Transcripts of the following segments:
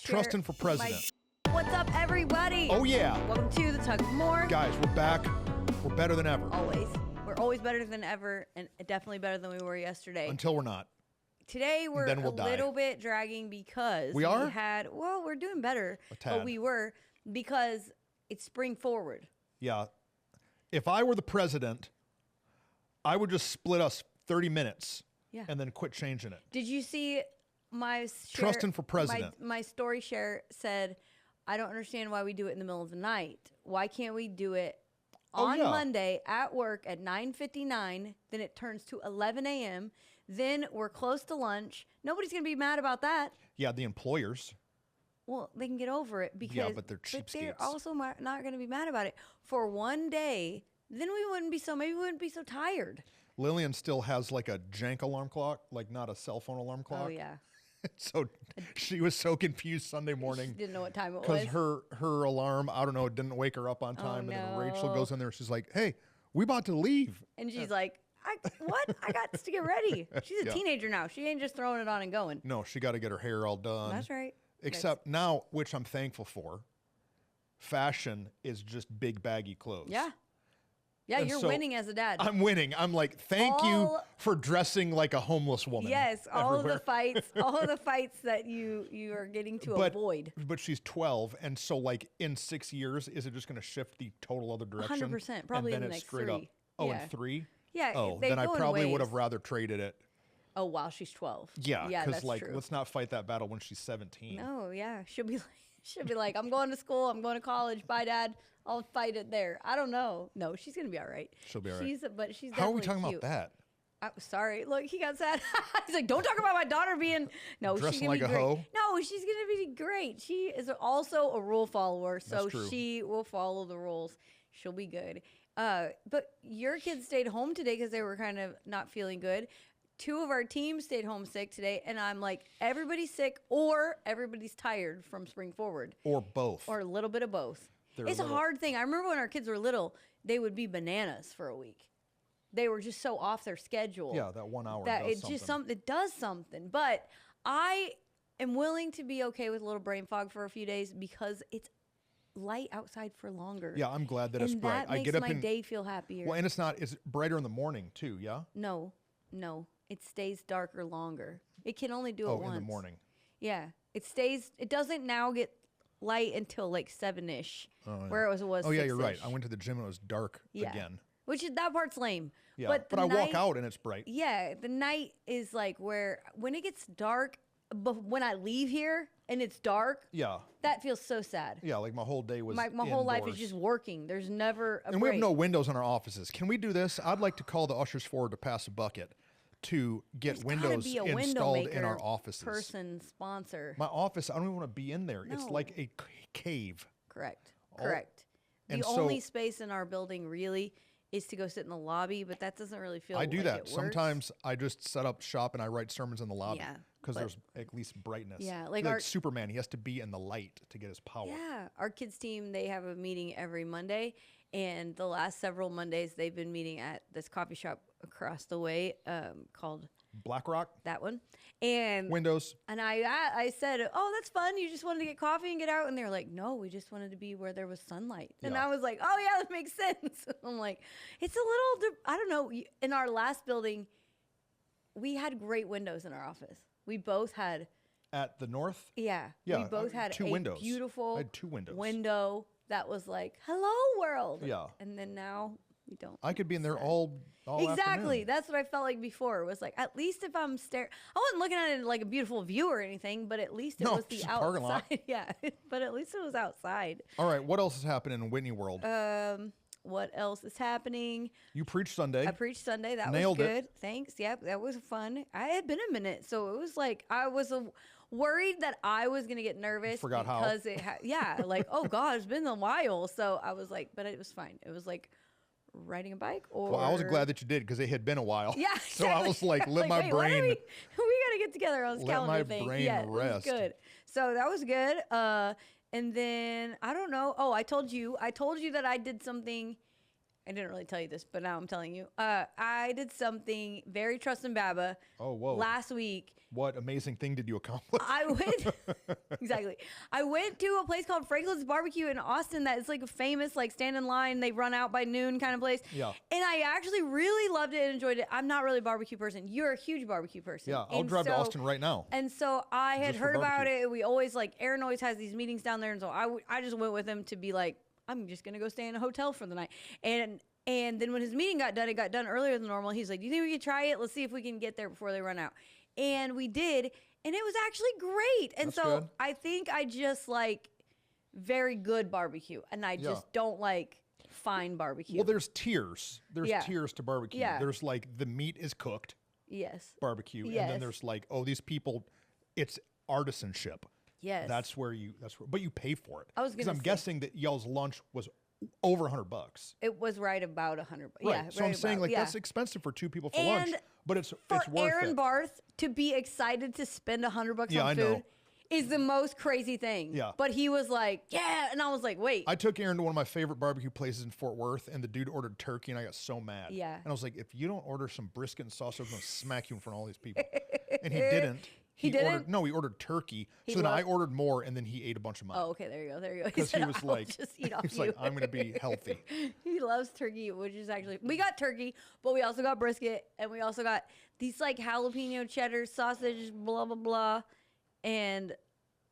Trusting for president. What's up, everybody? Oh, yeah. Welcome to the Tug of More. Guys, we're back. We're better than ever. Always. We're always better than ever, and definitely better than we were yesterday. Until we're not. Today, we're a little bit dragging because we're doing better, but we were, because it's spring forward. Yeah. If I were the president, I would just split us 30 minutes and then quit changing it. Did you see my Trusting for president? My story share said, I don't understand why we do it in the middle of the night. Why can't we do it on Monday at work at 9:59, then it turns to 11 a.m., then we're close to lunch. Nobody's going to be mad about that. Yeah, the employers. Well, they can get over it because but they're cheapskates. They're also not going to be mad about it for one day. Then maybe we wouldn't be so tired. Lillian still has like a jank alarm clock, like not a cell phone alarm clock. Oh, yeah. So she was so confused Sunday morning. She didn't know what time it was. Because her alarm, I don't know, didn't wake her up on time. Oh, and no. then Rachel goes in there. She's like, hey, we about to leave. And she's like, what? I got to get ready. She's a teenager now. She ain't just throwing it on and going. No, she got to get her hair all done. That's right. Except now, which I'm thankful for, fashion is just big baggy clothes. Yeah. Yeah, and you're winning as a dad. I'm winning. I'm like, thank you for dressing like a homeless woman. Yes, all of the fights that you are getting to avoid. But she's 12, and so like in 6 years, is it just going to shift the total other direction? 100%, probably in the next 3. Up. Oh, in 3? Yeah. Oh, then I probably would have rather traded it. Oh, while she's 12. Yeah, because like, true. Let's not fight that battle when she's 17. Oh, yeah. She'll be like, I'm going to school. I'm going to college. Bye, Dad. I'll fight it there. I don't know. No, she's going to be all right. She'll be all right. But she's How are we definitely talking cute. about that? Sorry. Look, he got sad. He's like, don't talk about my daughter being... No, dressing she's going to like be a great. hoe? No, she's going to be great. She is also a rule follower, so true. she will follow the rules. She'll be good. But your kids stayed home today because they were kind of not feeling good. 2 of our teams stayed home sick today, and I'm like, everybody's sick or everybody's tired from spring forward. Or both. Or a little bit of both. It's a hard thing. I remember when our kids were little, they would be bananas for a week. They were just so off their schedule. Yeah, that 1 hour that does something. It does something. But I am willing to be okay with a little brain fog for a few days because it's light outside for longer. Yeah, I'm glad that it's bright. That makes my day feel happier. Well, and it's brighter in the morning too, yeah? No. It stays darker longer. It can only do it once. Oh, in the morning. Yeah. It doesn't now get light until like 7-ish, where it was 6-ish. Oh, yeah, you're right. I went to the gym and it was dark again. That part's lame. Yeah, but I walk out and it's bright. Yeah, the night is like when it gets dark, but when I leave here and it's dark, that feels so sad. Yeah, like my whole day was my whole life is just working. There's never a break. We have no windows in our offices. Can we do this? I'd like to call the ushers forward to pass a bucket to get windows installed in our offices. Person sponsor. My office, I don't even want to be in there. No. It's like a cave. Correct. The only space in our building really is to go sit in the lobby, but that doesn't really feel I do like that. It works. Sometimes I just set up shop and I write sermons in the lobby. Yeah. Because there's at least brightness. Yeah. Like Superman, he has to be in the light to get his power. Yeah. Our kids team, they have a meeting every Monday. And the last several Mondays, they've been meeting at this coffee shop across the way called... BlackRock? That one. And Windows. And I said, oh, that's fun. You just wanted to get coffee and get out. And they were like, no, we just wanted to be where there was sunlight. And I was like, oh, yeah, that makes sense. I'm like, it's a little, I don't know. In our last building, we had great windows in our office. We both had. At the north? Yeah. We both had 2 windows. Beautiful I had 2 windows. Window that was like, hello, world. Yeah. And then now we don't. I could be in there all exactly. afternoon. That's what I felt like before. It was like, at least if I'm I wasn't looking at it like a beautiful view or anything, but at least it was the outside. Yeah. But at least it was outside. All right. What else is happening in Whitney World? What else is happening? You preached Sunday. I preached Sunday. That Nailed was good. it. Thanks. Yep. That was fun. I had been a minute. So it was like, I was worried that I was going to get nervous. Forgot because how. Like, oh God, it's been a while. So I was like, but it was fine. It was like riding a bike or. Well, I was glad that you did because it had been a while. Yeah. Exactly. So I was like, let my brain. We got to get together on this calendar thing. Let my brain rest. It was good. So that was good. And then I don't know. Oh, I told you that I did something I didn't really tell you this, but now I'm telling you. I did something very trust and Baba. Oh, whoa. Last week. What amazing thing did you accomplish? I went exactly. I went to a place called Franklin's Barbecue in Austin that is like a famous, like stand in line, they run out by noon kind of place. Yeah. And I actually really loved it and enjoyed it. I'm not really a barbecue person. You're a huge barbecue person. Yeah, I'll drive to Austin right now. And so I had heard about it. We always like Aaron always has these meetings down there, and so I just went with him to be like, I'm just gonna go stay in a hotel for the night. And then when his meeting got done, it got done earlier than normal. He's like, do you think we could try it? Let's see if we can get there before they run out. And we did, and it was actually great. And That's so good. I think I just like very good barbecue, and I just don't like fine barbecue. Well, there's tiers. There's tiers to barbecue. Yeah. There's like the meat is cooked. Yes. Barbecue. Yes. And then there's like, oh, these people, it's artisanship. Yes. That's where but you pay for it. I was Because gonna I'm guessing that y'all's lunch was over $100. It was right about $100. Right. Yeah. So I'm saying that's expensive for two people for And lunch, but it's for worth Aaron it. Barth to be excited to spend $100 on I food know. is the most crazy thing. Yeah. But he was like, yeah. And I was like, wait. I took Aaron to one of my favorite barbecue places in Fort Worth, and the dude ordered turkey, and I got so mad. Yeah. And I was like, if you don't order some brisket and sausage, I'm going to smack you in front of all these people. And he didn't. He didn't? He ordered turkey. He So then I loved- ordered more, and then he ate a bunch of mine. Oh, okay, there you go. There you go. Because he said, was "I'll like, just eat off he's you." like, I'm going to be healthy. He loves turkey, which is actually, we got turkey, but we also got brisket, and we also got these like jalapeno cheddar sausage, blah, blah, blah. And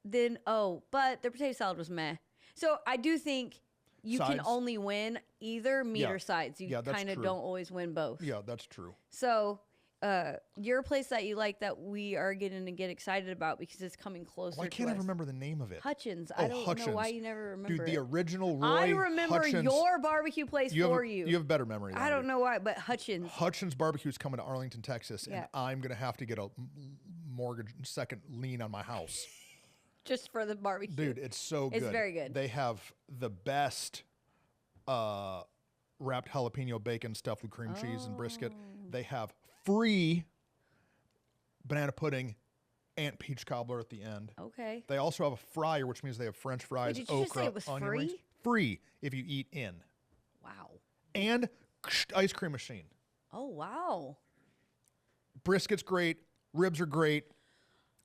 then, but their potato salad was meh. So I do think you can Sides? only win either meat Yeah. or sides. You Yeah, that's kind of true. don't always win both. Yeah, that's true. So your place that you like that we are getting to get excited about because it's coming closer Why can't to I us. remember the name of it? Hutchins. Oh, I don't know why Hutchins. you never remember Dude, the it. original Roy I remember Hutchins. your barbecue place for you. You have better memory than I don't do. know why, but Hutchins. Hutchins Barbecue is coming to Arlington, Texas, Yeah. and I'm going to have to get a mortgage second lien on my house. Just for the barbecue. Dude, it's so good. It's very good. They have the best wrapped jalapeno bacon stuffed with cream cheese and brisket. They have free banana pudding and peach cobbler at the end. Okay. They also have a fryer, which means they have French fries, did you just okra, say it was onion rings. free? Free if you eat in. Wow. And ice cream machine. Oh, wow. Brisket's great. Ribs are great.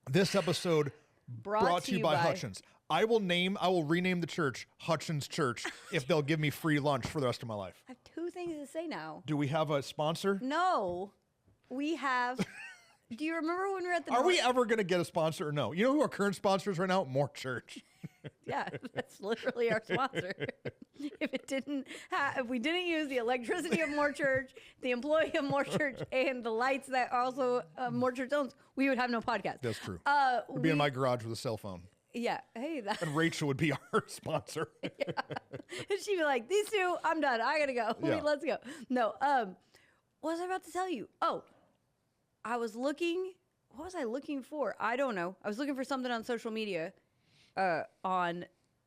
This episode brought to you by Hutchins. I will rename the church Hutchins Church if they'll give me free lunch for the rest of my life. I have two things to say now. Do we have a sponsor? No. We have... Do you remember when we were at the... Are we ever going to get a sponsor or no? You know who our current sponsor is right now? More Church. Yeah, that's literally our sponsor. If we didn't use the electricity of More Church, the employee of More Church, and the lights that also More Church owns, we would have no podcast. That's true. We'd be in my garage with a cell phone. Yeah. Hey, that. And Rachel would be our sponsor. Yeah. And she'd be like, these two, I'm done. I gotta go. Yeah. Wait, let's go. No. What was I about to tell you? Oh, I was looking. What was I looking for? I don't know. I was looking for something on social media on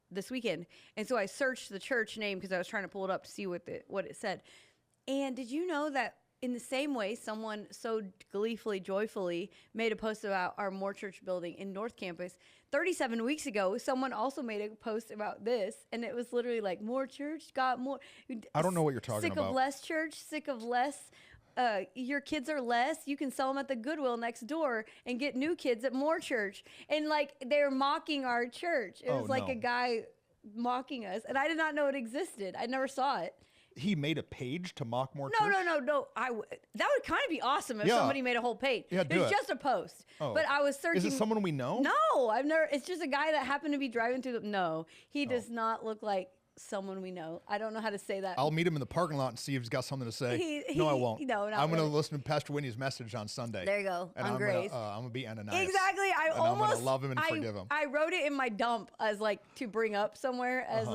this weekend, and so I searched the church name because I was trying to pull it up to see what it said. And did you know that in the same way, someone so gleefully, joyfully made a post about our More Church building in North Campus 37 weeks ago? Someone also made a post about this, and it was literally like, More Church got more. I don't know what you're talking sick about. Sick of less church, sick of less. Your kids are less. You can sell them at the Goodwill next door and get new kids at More Church. And like they're mocking our church. It was like a guy mocking us, and I did not know it existed. I never saw it. He made a page to mock More Church? No. That would kind of be awesome if somebody made a whole page. Yeah, it was just a post. Oh. But I was searching. Is it someone we know? No, I've never. It's just a guy that happened to be driving through. No, he does not look like someone we know. I don't know how to say that. I'll meet him in the parking lot and see if he's got something to say. No, no, I won't. No, not I'm going to really. listen to Pastor Whitney's message on Sunday. There you go. And on I'm Grace. I'm going to be Ananias. Exactly. I'm going to love him and forgive him. I wrote it in my dump as like to bring up somewhere as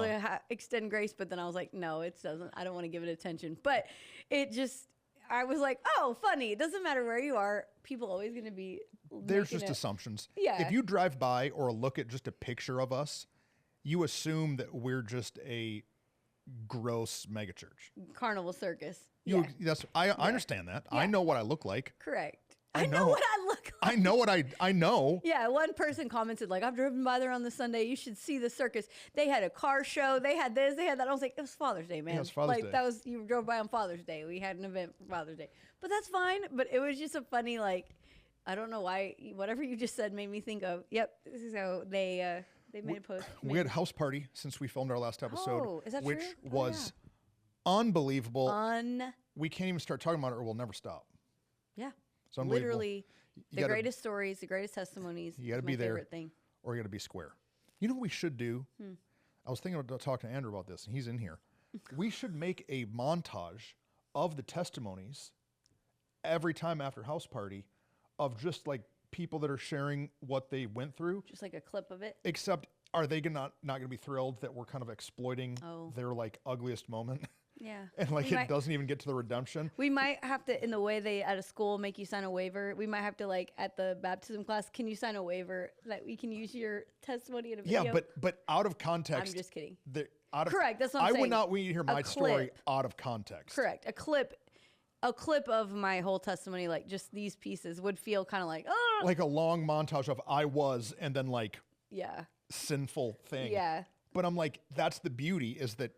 extend grace, but then I was like, no, it doesn't. I don't want to give it attention. But it just, I was like, oh, funny. It doesn't matter where you are. People always going to be. There's just assumptions. Yeah. If you drive by or look at just a picture of us, you assume that we're just a gross megachurch. Carnival circus. I understand that. Yeah. I know what I look like. Correct. I know know. what I look I know what I know. Yeah, one person commented like, I've driven by there on the Sunday. You should see the circus. They had a car show. They had this. They had that. I was like, it was Father's Day, man. Yeah, it was Father's Day. That was, you drove by on Father's Day. We had an event for Father's Day. But that's fine. But it was just a funny, like, I don't know why, whatever you just said made me think of, yep, this is how they made a post. We had a house party since we filmed our last episode, is that which true? was unbelievable. We can't even start talking about it or we'll never stop. Yeah. It's unbelievable. Literally the greatest stories, the greatest testimonies. You got to be there thing. or you got to be square. You know what we should do? I was thinking about talking to Andrew about this, and he's in here. We should make a montage of the testimonies every time after house party of just like people that are sharing what they went through. Just like a clip of it. Except, are they not going to be thrilled that we're kind of exploiting their like ugliest moment? Yeah. And like doesn't even get to the redemption. We might have to, in the way they at a school make you sign a waiver, we might have to like at the baptism class, can you sign a waiver that we can use your testimony in a video? Yeah, but out of context. I'm just kidding. Correct, that's what I'm saying. I would not want you to hear my story out of context. Correct. A clip of my whole testimony, like just these pieces, would feel kind of like, oh. Like a long montage of I was, and then like sinful thing. Yeah. But I'm like, that's the beauty, is that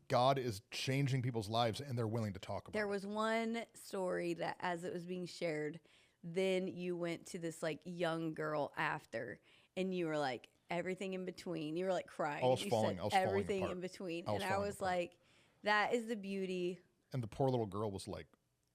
God is changing people's lives and they're willing to talk about it. There was one story that as it was being shared, then you went to this like young girl after and you were like, everything in between. You were like crying. I was falling everything apart. in between. And I was like, that is the beauty. And the poor little girl was like,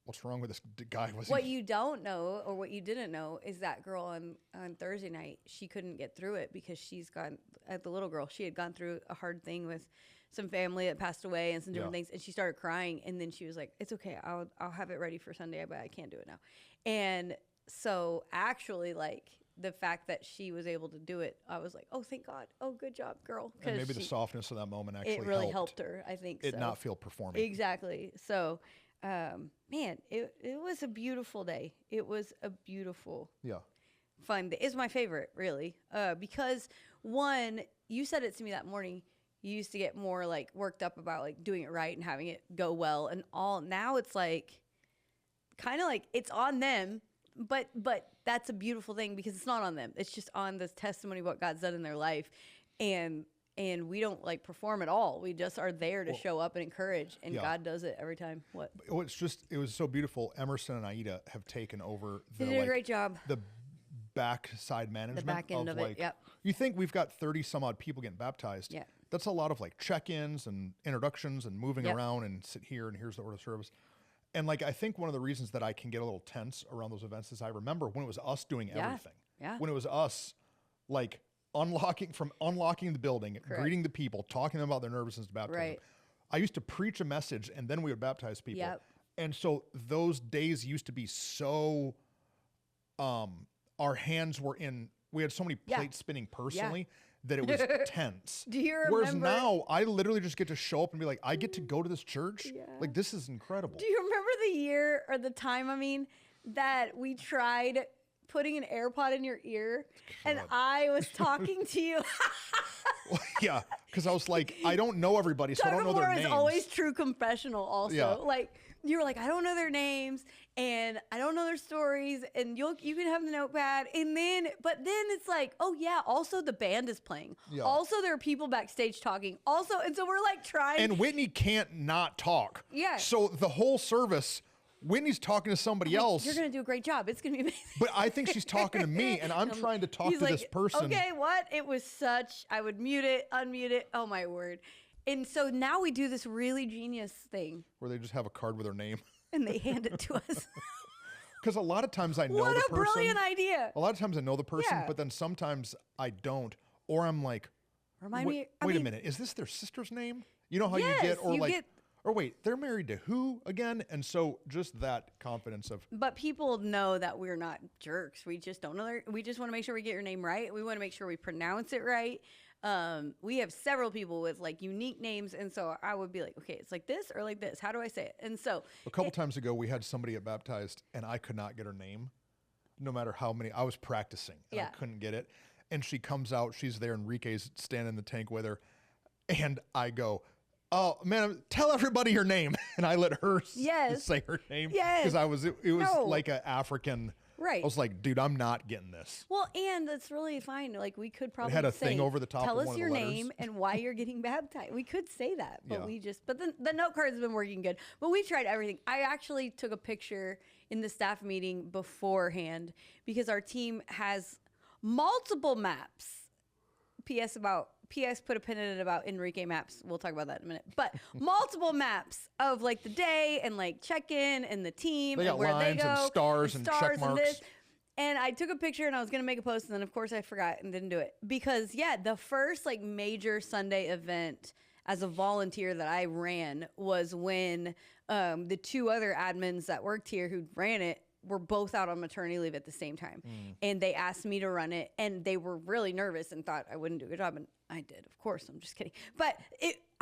what's wrong with this guy? What you don't know, or what you didn't know, is that girl on Thursday night, she couldn't get through it because the little girl, she had gone through a hard thing with some family that passed away and some different things, and she started crying, and then she was like, it's okay, I'll have it ready for Sunday, but I can't do it now. And so actually, like, the fact that she was able to do it, I was like, oh, thank God. Oh, good job, girl. And maybe the softness of that moment actually it really helped her, I think. It not feel performing. Exactly. So, man, it was a beautiful day. It was a beautiful, fun day. It's my favorite, really, because one, you said it to me that morning. You used to get more like worked up about like doing it right and having it go well and all. Now it's like kind of like it's on them, but that's a beautiful thing because it's not on them. It's just on this testimony of what God's done in their life, and we don't like perform at all. We just are there to show up and encourage, and God does it every time. What? It was so beautiful. Emerson and Aida have taken over. They did a great job. The backside management, the back end of like, it. Yep. You think we've got 30 some odd people getting baptized? Yeah. That's a lot of like check-ins and introductions and moving around and sit here and here's the order of service. And like, I think one of the reasons that I can get a little tense around those events is I remember when it was us doing everything. Yeah. When it was us like unlocking the building, greeting the people, talking to them about their nervousness to baptism. Right. I used to preach a message and then we would baptize people. Yep. And so those days used to be so, our hands were in, we had so many plates spinning personally that it was tense. Do you remember? Whereas now I literally just get to show up and be like, I get to go to this church. Yeah. Like, this is incredible. Do you remember the year or the time, that we tried putting an AirPod in your ear and I was talking to you? Well, yeah, because I was like, I don't know everybody, so I don't know their names. Tug of More is always true confessional also. Yeah. Like, you were like, I don't know their names and I don't know their stories, and you can have the notepad, but then it's like, oh yeah, also the band is playing. Yeah. Also there are people backstage talking. Also, and so we're like trying. And Whitney can't not talk. Yeah. So the whole service, Whitney's talking to somebody else. You're gonna do a great job. It's gonna be amazing. But I think she's talking to me, and I'm trying to talk to this person. Okay, what? It was I would mute it, unmute it. Oh my word. And so now we do this really genius thing. Where they just have a card with their name. And they hand it to us. Because a lot of times I know the person. What a brilliant idea. A lot of times I know the person, but then sometimes I don't. Or I'm like, wait a minute, is this their sister's name? You know how you get, or wait, they're married to who again? And so just that confidence of. But people know that we're not jerks. We just don't know. We just want to make sure we get your name right. We want to make sure we pronounce it right. We have several people with like unique names, and so I would be like, okay, it's like this or like this. How do I say it? And so a couple times ago, we had somebody get baptized, and I could not get her name, no matter how many. I was practicing, and I couldn't get it. And she comes out, she's there, Enrique's standing in the tank with her, and I go, oh man, tell everybody your name, and I let her say her name because it was like an African. Right. I was like, dude, I'm not getting this. Well, and that's really fine. Like, we could probably had a say, thing over the top tell of us one of your the letters. name and why you're getting baptized. We could say that, but Yeah. but the note card's been working good. But we tried everything. I actually took a picture in the staff meeting beforehand because our team has multiple maps. P.S. Put a pin in it about Enrique maps. We'll talk about that in a minute. But multiple maps of like the day and like check-in and the team They and got where lines they go and stars and check marks. this. And I took a picture and I was going to make a post, and then of course I forgot and didn't do it because the first like major Sunday event as a volunteer that I ran was when the two other admins that worked here who ran it were both out on maternity leave at the same time. And they asked me to run it, and they were really nervous and thought I wouldn't do a good job. And I did, of course. I'm just kidding. But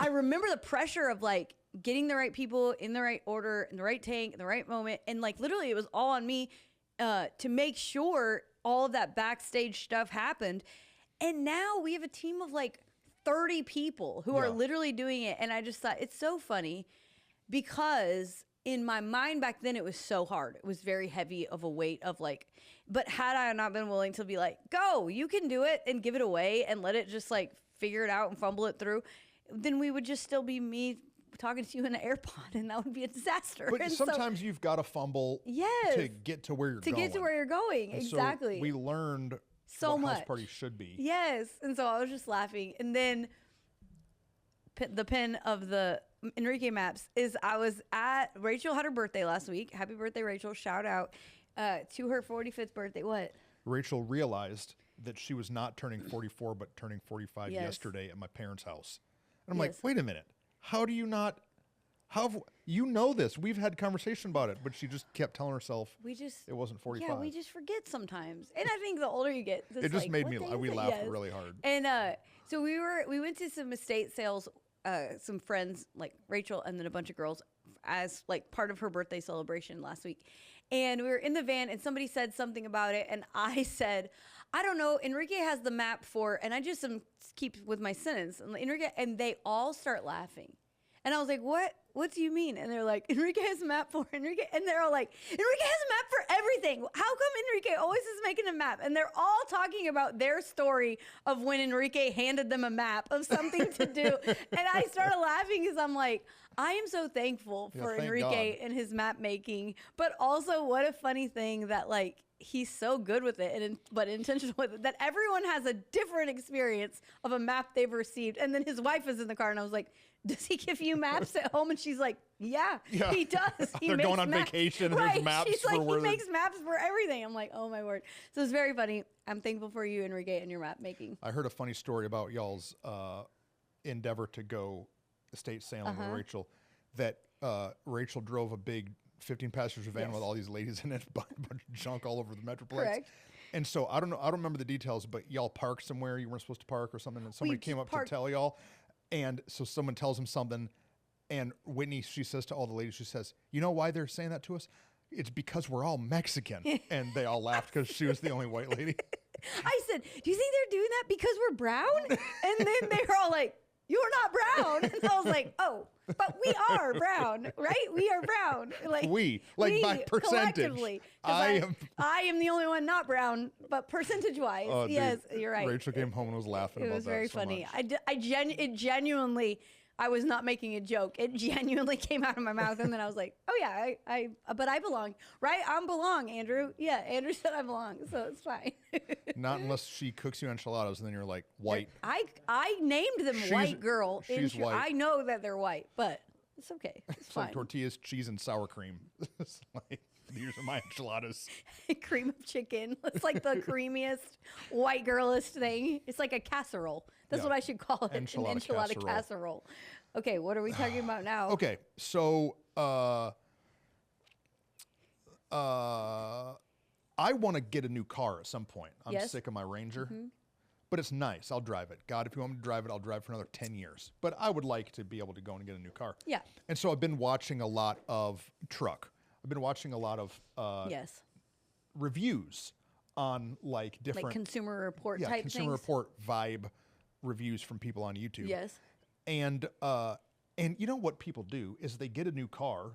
I remember the pressure of like getting the right people in the right order, in the right tank, in the right moment. And like literally it was all on me to make sure all of that backstage stuff happened. And now we have a team of like 30 people who are literally doing it. And I just thought it's so funny because in my mind back then, it was so hard. It was very heavy of a weight of like, but had I not been willing to be like, go, you can do it and give it away and let it just like figure it out and fumble it through, then we would just still be me talking to you in an AirPod, and that would be a disaster. But and sometimes you've got to fumble to get to where you're going. To get to where you're going, and exactly. So we learned so what much. house party should be. Yes, and so I was just laughing. And then the pin of the Enrique maps is Rachel had her birthday last week. Happy birthday, Rachel. Shout out to her 45th birthday. What? Rachel realized that she was not turning 44, but turning 45 yesterday at my parents' house. And I'm like, wait a minute. How do you not? You know this? We've had conversation about it, but she just kept telling herself it wasn't 45. Yeah, we just forget sometimes. And I think the older you get, it just made me laugh. We laughed really hard. And so we went to some estate sales. Some friends like Rachel and then a bunch of girls as like part of her birthday celebration last week. And we were in the van and somebody said something about it. And I said, I don't know. Enrique has the map for, and I just keep with my sentence. And Enrique, and they all start laughing. And I was like, what do you mean? And they're like, Enrique has a map for Enrique. And they're all like, Enrique has a map for everything. How come Enrique always is making a map? And they're all talking about their story of when Enrique handed them a map of something to do. And I started laughing because I'm like, I am so thankful for Enrique and his map making. But also what a funny thing that like, he's so good with it, but intentional with it, that everyone has a different experience of a map they've received. And then his wife is in the car, and I was like, does he give you maps at home? And she's like, yeah. He does. They're going on vacation, and there's maps she's for like, where he makes maps for everything. I'm like, oh, my word. So it's very funny. I'm thankful for you, Enrique, and your map making. I heard a funny story about y'all's endeavor to go estate sailing with Rachel, that Rachel drove a big 15-passenger van with all these ladies in it, a bunch of junk all over the Metroplex. Correct. And so I don't remember the details, but y'all parked somewhere you weren't supposed to park or something, and somebody came up to tell y'all. And so someone tells him something, and Whitney, she says to all the ladies, she says, you know why they're saying that to us? It's because we're all Mexican. And they all laughed because she was the only white lady. I said, do you think they're doing that because we're brown? And then they were all like, you're not brown. And I was like, oh, but we are brown, right? We are brown. Like by percentage. Collectively. I am the only one not brown, but percentage-wise, yes, you're right. Rachel came home and was laughing about that. It was very funny. Much. It genuinely, I was not making a joke. It genuinely came out of my mouth, and then I was like, oh yeah, but I belong, right? I belong, Andrew. Yeah, Andrew said I belong, so it's fine. Not unless she cooks you enchiladas, and then you're like, white. I named them white girl. She's white. I know that they're white, but it's okay. It's fine. Like tortillas, cheese, and sour cream. It's like, these are my enchiladas. Cream of chicken. It's like the creamiest white girlist thing. It's like a casserole. That's what I should call it. An enchilada casserole. Okay, what are we talking about now? Okay, so I want to get a new car at some point. I'm sick of my Ranger. But it's nice. I'll drive it. God, if you want me to drive it, I'll drive for another 10 years. But I would like to be able to go and get a new car. Yeah. And so I've been watching a lot of truck. I've been watching a lot of reviews on like different... Like Consumer Report type things? Consumer Report vibe reviews from people on YouTube. Yes. And you know what people do is they get a new car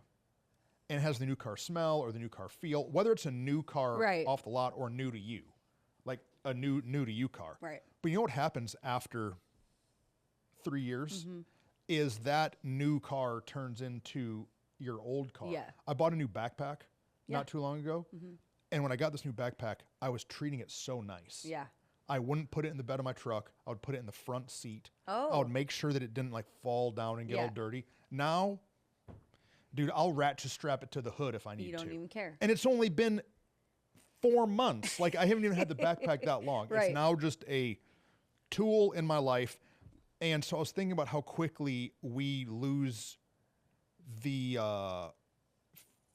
and has the new car smell or the new car feel, whether it's a new car off the lot or new to you, like a new to you car. Right. But you know what happens after 3 years is that new car turns into your old car. Yeah. I bought a new backpack not too long ago. And when I got this new backpack, I was treating it so nice. Yeah. I wouldn't put it in the bed of my truck. I would put it in the front seat. Oh. I would make sure that it didn't like fall down and get all dirty. Now, dude, I'll ratchet strap it to the hood if I need to. You don't even care. And it's only been 4 months. Like I haven't even had the backpack that long. Right. It's now just a tool in my life. And so I was thinking about how quickly we lose the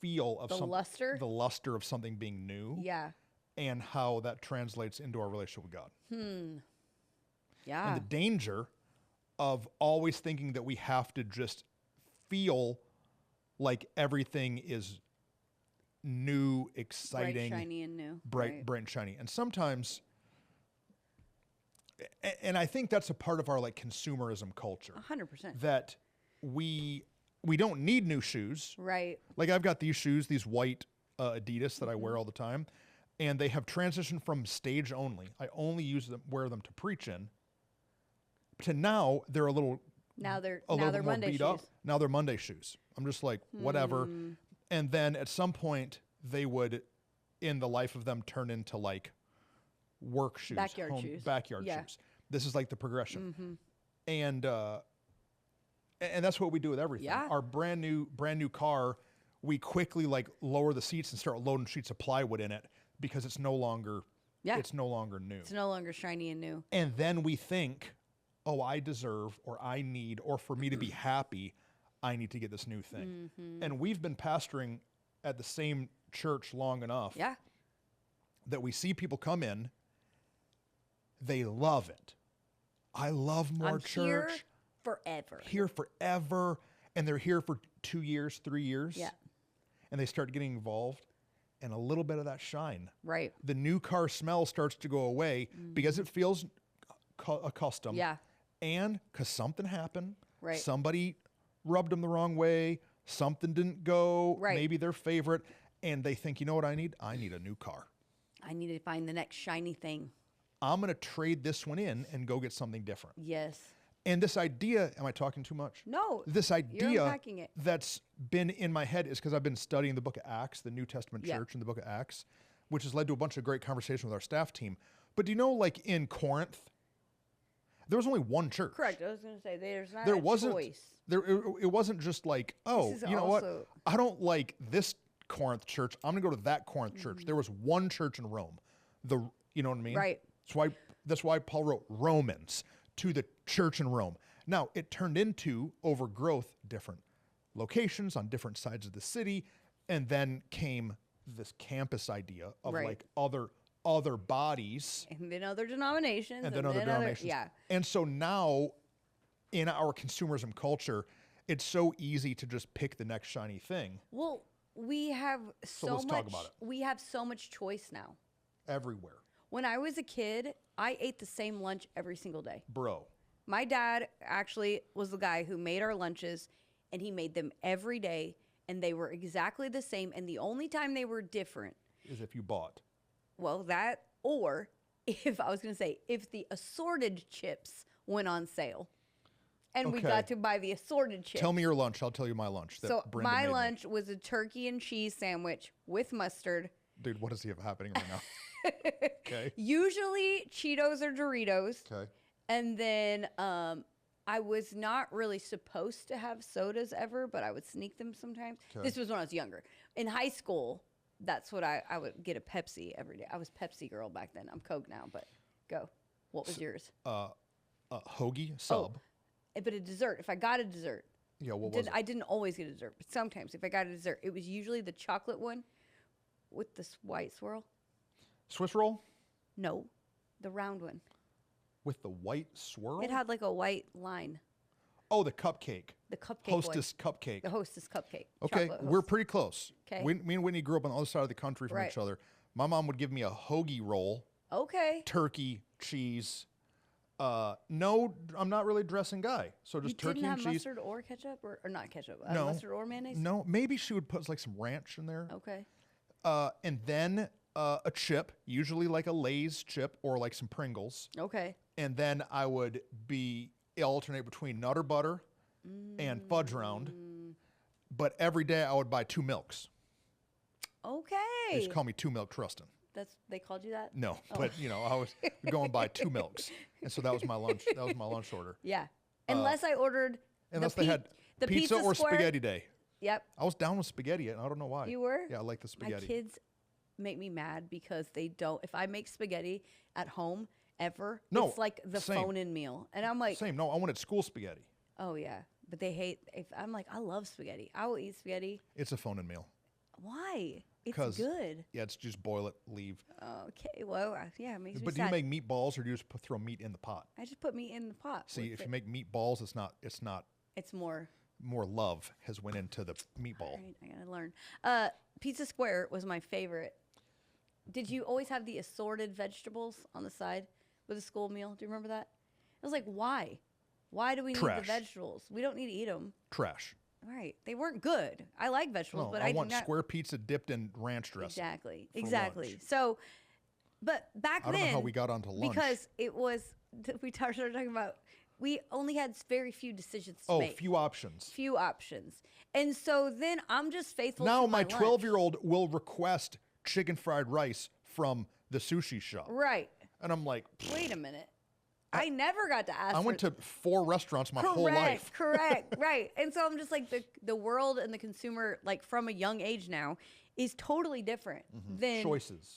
feel of the luster of something being new. Yeah. And how that translates into our relationship with God. Yeah. And the danger of always thinking that we have to just feel like everything is new, exciting, bright, shiny, and new. Bright and shiny. And sometimes, and I think that's a part of our like consumerism culture. 100%. That we don't need new shoes. Right. Like I've got these shoes, these white Adidas that I wear all the time. And they have transitioned from stage only. I only wear them to preach in. To now, they're a little they're more Monday beat shoes. up. Now they're Monday shoes. I'm just like, whatever. And then at some point, they would, in the life of them, turn into like work shoes. Backyard shoes. Backyard shoes. This is like the progression. And that's what we do with everything. Yeah. Our brand new car, we quickly like lower the seats and start loading sheets of plywood in it. Because it's no longer new. It's no longer shiny and new. And then we think, oh, I deserve or I need, or for me to be happy, I need to get this new thing. And we've been pastoring at the same church long enough that we see people come in, they love it. I love more church. Here forever. And they're here for 2 years, 3 years. Yeah. And they start getting involved. And a little bit of that shine. Right. The new car smell starts to go away because it feels accustomed. Yeah. And because something happened. Right. Somebody rubbed them the wrong way. Something didn't go. Right. Maybe their favorite. And they think, you know what I need? I need a new car. I need to find the next shiny thing. I'm going to trade this one in and go get something different. Yes. And this idea, am I talking too much? No. This idea you're unpacking it. That's been in my head is because I've been studying the book of Acts, the New Testament church and the book of Acts, which has led to a bunch of great conversation with our staff team. But do you know, like in Corinth, there was only one church. Correct. I was going to say there's not there a wasn't, choice. It wasn't just like, oh, you know what? I don't like this Corinth church. I'm going to go to that Corinth church. There was one church in Rome. You know what I mean? Right. That's why Paul wrote Romans to the church in Rome. Now, it turned into overgrowth, different locations on different sides of the city, and then came this campus idea of like other bodies. And then other denominations. And then other denominations. And so now, in our consumerism culture, it's so easy to just pick the next shiny thing. Well, we have let's talk about it. We have so much choice now. Everywhere. When I was a kid, I ate the same lunch every single day. Bro. My dad actually was the guy who made our lunches, and he made them every day, and they were exactly the same. And the only time they were different is if you bought. Well, that, or if the assorted chips went on sale, and we got to buy the assorted chips. Tell me your lunch. I'll tell you my lunch. So my lunch was a turkey and cheese sandwich with mustard. Dude, what is happening right now? Okay. Usually Cheetos or Doritos. Okay. And then I was not really supposed to have sodas ever, but I would sneak them sometimes. Okay. This was when I was younger. In high school, that's what I would get a Pepsi every day. I was Pepsi girl back then. I'm Coke now, but go. What was yours? Hoagie sub. But a dessert. If I got a dessert. Yeah, what was it? I didn't always get a dessert, but sometimes if I got a dessert, it was usually the chocolate one with this white swirl. Swiss roll? No, the round one. With the white swirl? It had like a white line. Oh, the cupcake. The cupcake. Hostess cupcake. The Hostess cupcake. Okay, we're pretty close. Okay. Me and Whitney grew up on the other side of the country from each other. My mom would give me a hoagie roll. Okay. Turkey, cheese, No, I'm not really a dressing guy. So just turkey didn't and have cheese. mustard or ketchup, or not ketchup, No. mustard or mayonnaise? No, maybe she would put like some ranch in there. Okay. And then a chip, usually like a Lay's chip or like some Pringles. Okay. And then I would alternate between Nutter Butter and Fudge Round. But every day I would buy 2 milks. Okay. They used to call me 2 Milk Trustin. They called you that? No, but I was going by 2 milks, and so that was my lunch. That was my lunch order. Yeah. Unless I ordered. Unless they had the pizza or square. spaghetti day. Yep. I was down with spaghetti, and I don't know why. You were? Yeah, I like the spaghetti. My kids make me mad because they don't. If I make spaghetti at home ever, it's like the phone-in meal, and I'm like, same. No, I wanted school spaghetti. Oh yeah, but they hate. If I'm like, I love spaghetti. I will eat spaghetti. It's a phone-in meal. Why? It's good. Yeah, it's just boil it, leave. Okay, well, yeah, it makes me But sad. do you make meatballs or do you just throw meat in the pot? I just put meat in the pot. See, if you make meatballs, it's not. It's more love has went into the meatball. Right, I gotta learn. Pizza Square was my favorite. Did you always have the assorted vegetables on the side with a school meal? Do you remember that? It was like, why? Why do we need the vegetables? We don't need to eat them. Trash. Right. They weren't good. I like vegetables, but I want do not. square pizza dipped in ranch dressing. Exactly. Lunch. So, but back then, I don't know how we got onto lunch. Because it was, we started talking about, we only had very few decisions to make. Few options. Few options. And so then I'm just faithful now to my my 12-year-old will request chicken fried rice from the sushi shop. Right. And I'm like, wait a minute. I never got to ask. I went to 4 restaurants my whole life. Correct. Right. And so I'm just like the world and the consumer, like from a young age now, is totally different than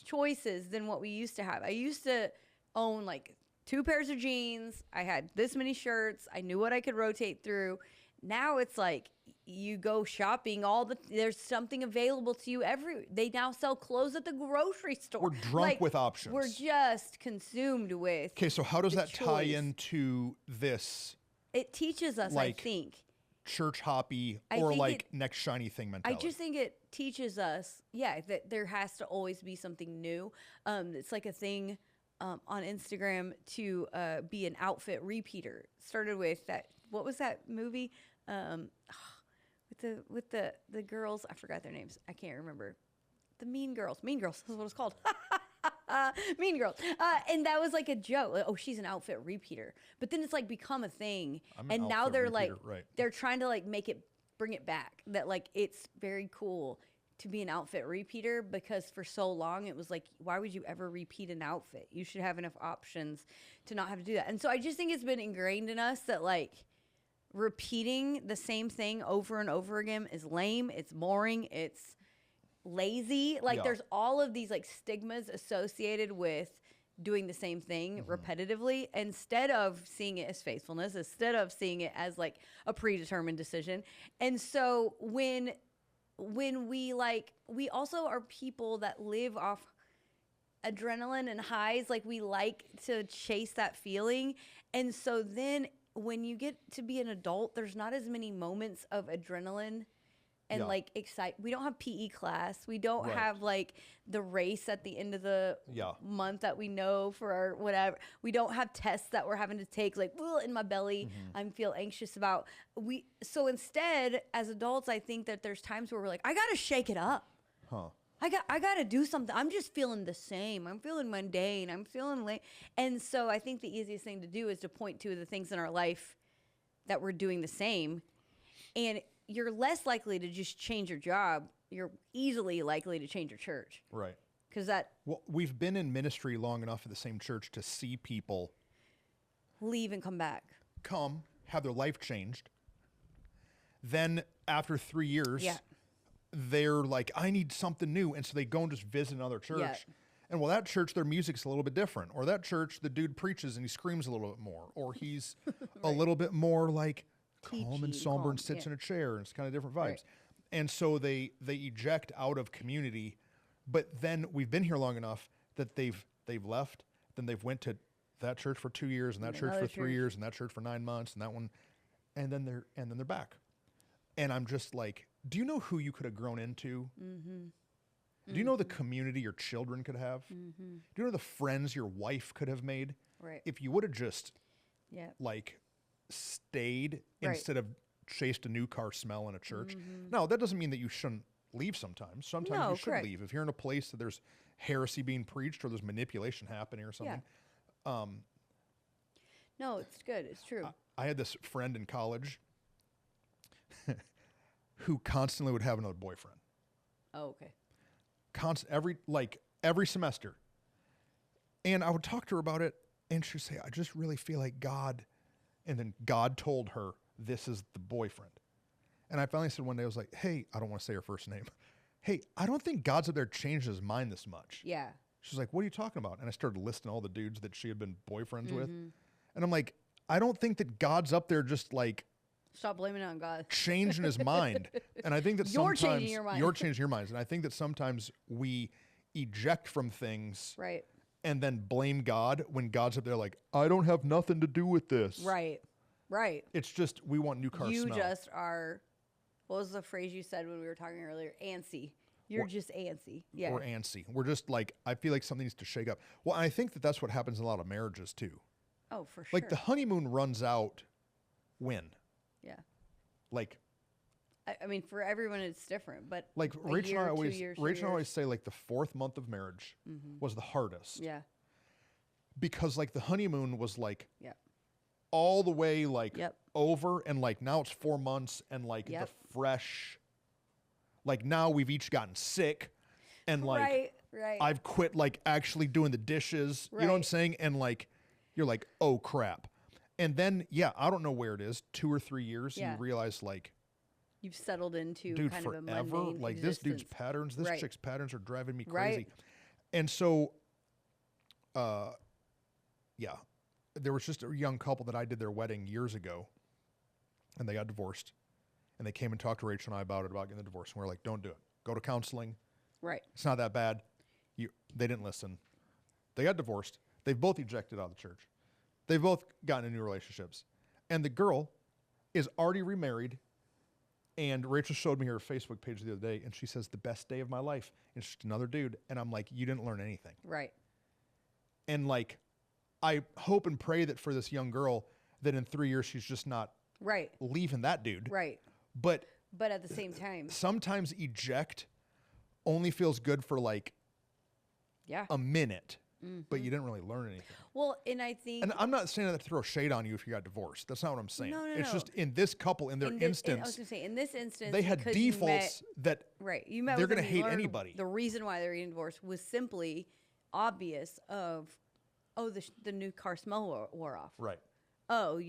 choices than what we used to have. I used to own like 2 pairs of jeans. I had this many shirts. I knew what I could rotate through. Now it's like you go shopping, there's something available to you they now sell clothes at the grocery store. We're drunk with options. We're just consumed with. Okay, so how does that tie into this? It teaches us, I think, church hoppy or like next shiny thing mentality. I just think it teaches us, that there has to always be something new. It's like a thing on Instagram to be an outfit repeater. Started with that. What was that movie? With the girls, I forgot their names. I can't remember. The Mean Girls. Mean Girls is what it's called. Mean Girls. And that was like a joke. Like, oh, she's an outfit repeater. But then it's like become a thing. And now they're repeater, they're trying to like bring it back. That like it's very cool to be an outfit repeater, because for so long it was like, why would you ever repeat an outfit? You should have enough options to not have to do that. And so I just think it's been ingrained in us that like repeating the same thing over and over again is lame, it's boring, it's lazy. Like there's all of these like stigmas associated with doing the same thing repetitively, instead of seeing it as faithfulness, instead of seeing it as like a predetermined decision. And so when we also are people that live off adrenaline and highs, like we like to chase that feeling. And so then when you get to be an adult, there's not as many moments of adrenaline and like we don't have PE class. We don't have like the race at the end of the month that we know for our whatever. We don't have tests that we're having to take like in my belly. I feel anxious about. So instead, as adults, I think that there's times where we're like, I gotta shake it up. I got to do something. I'm just feeling the same. I'm feeling mundane. I'm feeling late. And so I think the easiest thing to do is to point to the things in our life that we're doing the same. And you're less likely to just change your job. You're easily likely to change your church. Right. Because we've been in ministry long enough at the same church to see people leave and come back. Have their life changed. Then after 3 years, they're like, I need something new. And so they go and just visit another church. Yeah. And that church, their music's a little bit different. Or that church, the dude preaches and he screams a little bit more. Or he's a little bit more like calm and somber and sits in a chair. And it's kind of different vibes. Right. And so they eject out of community. But then we've been here long enough that they've left. Then they've went to that church for 2 years and that church for 3 years and that church for 9 months and that one. And then they're back. And I'm just like, do you know who you could have grown into? Do you know the community your children could have? Do you know the friends your wife could have made? Right. If you would have just like stayed Right. instead of chased a new car smell in a church. No, that doesn't mean that you shouldn't leave sometimes. Sometimes No, you should correct. leave. If you're in a place that there's heresy being preached or there's manipulation happening or something. No, it's good. It's true. I had this friend in college who constantly would have another boyfriend. Oh, okay. Every semester. And I would talk to her about it, and she'd say, I just really feel like God, and then God told her, this is the boyfriend. And I finally said one day, I was like, hey, I don't want to say her first name. Hey, I don't think God's up there changed his mind this much. Yeah. She's like, what are you talking about? And I started listing all the dudes that she had been boyfriends with. And I'm like, I don't think that God's up there just like Stop blaming it on God. changing his mind. And I think that You're sometimes changing your mind. you're changing your minds. And I think that sometimes we eject from things Right. and then blame God when God's up there like, I don't have nothing to do with this. Right. Right. It's just we want new car You smell. just are. What was the phrase you said when we were talking earlier? Antsy. You're just antsy. Yeah. We're antsy. We're just like, I feel like something needs to shake up. Well, I think that that's what happens in a lot of marriages too. Oh, for sure. Like the honeymoon runs out when? Yeah. Like I mean, for everyone, it's different, but like a Rachel year, and I 2 always years, 3 Rachel and I always years. say like the 4th month of marriage was the hardest. Yeah. Because like the honeymoon was like Yeah. all the way like Yep. over, and like now it's 4 months, and like Yep. the fresh, like now we've each gotten sick, and like Right. Right. I've quit like actually doing the dishes. You know what I'm Right. saying? And like you're like, oh crap. And then I don't know where it is, 2 or 3 years, Yeah. you realize like, You've settled into dude, kind forever, of a mundane like this dude's existence. patterns, this Right. chick's patterns are driving me Right. crazy. And so there was just a young couple that I did their wedding years ago, and they got divorced, and they came and talked to Rachel and I about getting the divorce, and we are like, don't do it, go to counseling, Right. it's not that bad. They didn't listen. They got divorced. They've both ejected out of the church. They've both gotten into new relationships, and the girl is already remarried. And Rachel showed me her Facebook page the other day, and she says, the best day of my life. And it's just another dude. And I'm like, you didn't learn anything. Right. And like, I hope and pray that for this young girl, that in 3 years, she's just not Right. leaving that dude. Right. But But at the same time, sometimes eject only feels good for like yeah. a minute, but you didn't really learn anything. Well, and I think And I'm not saying that to throw shade on you if you got divorced. That's not what I'm saying. No, it's no. just in this couple, in their in this, I was instance, going to say, in this instance, they had because you defaults that right. You met they're with them, gonna you hate learned anybody. The reason why they're getting divorced was simply obvious of, oh, the new car smell wore off. right. Oh,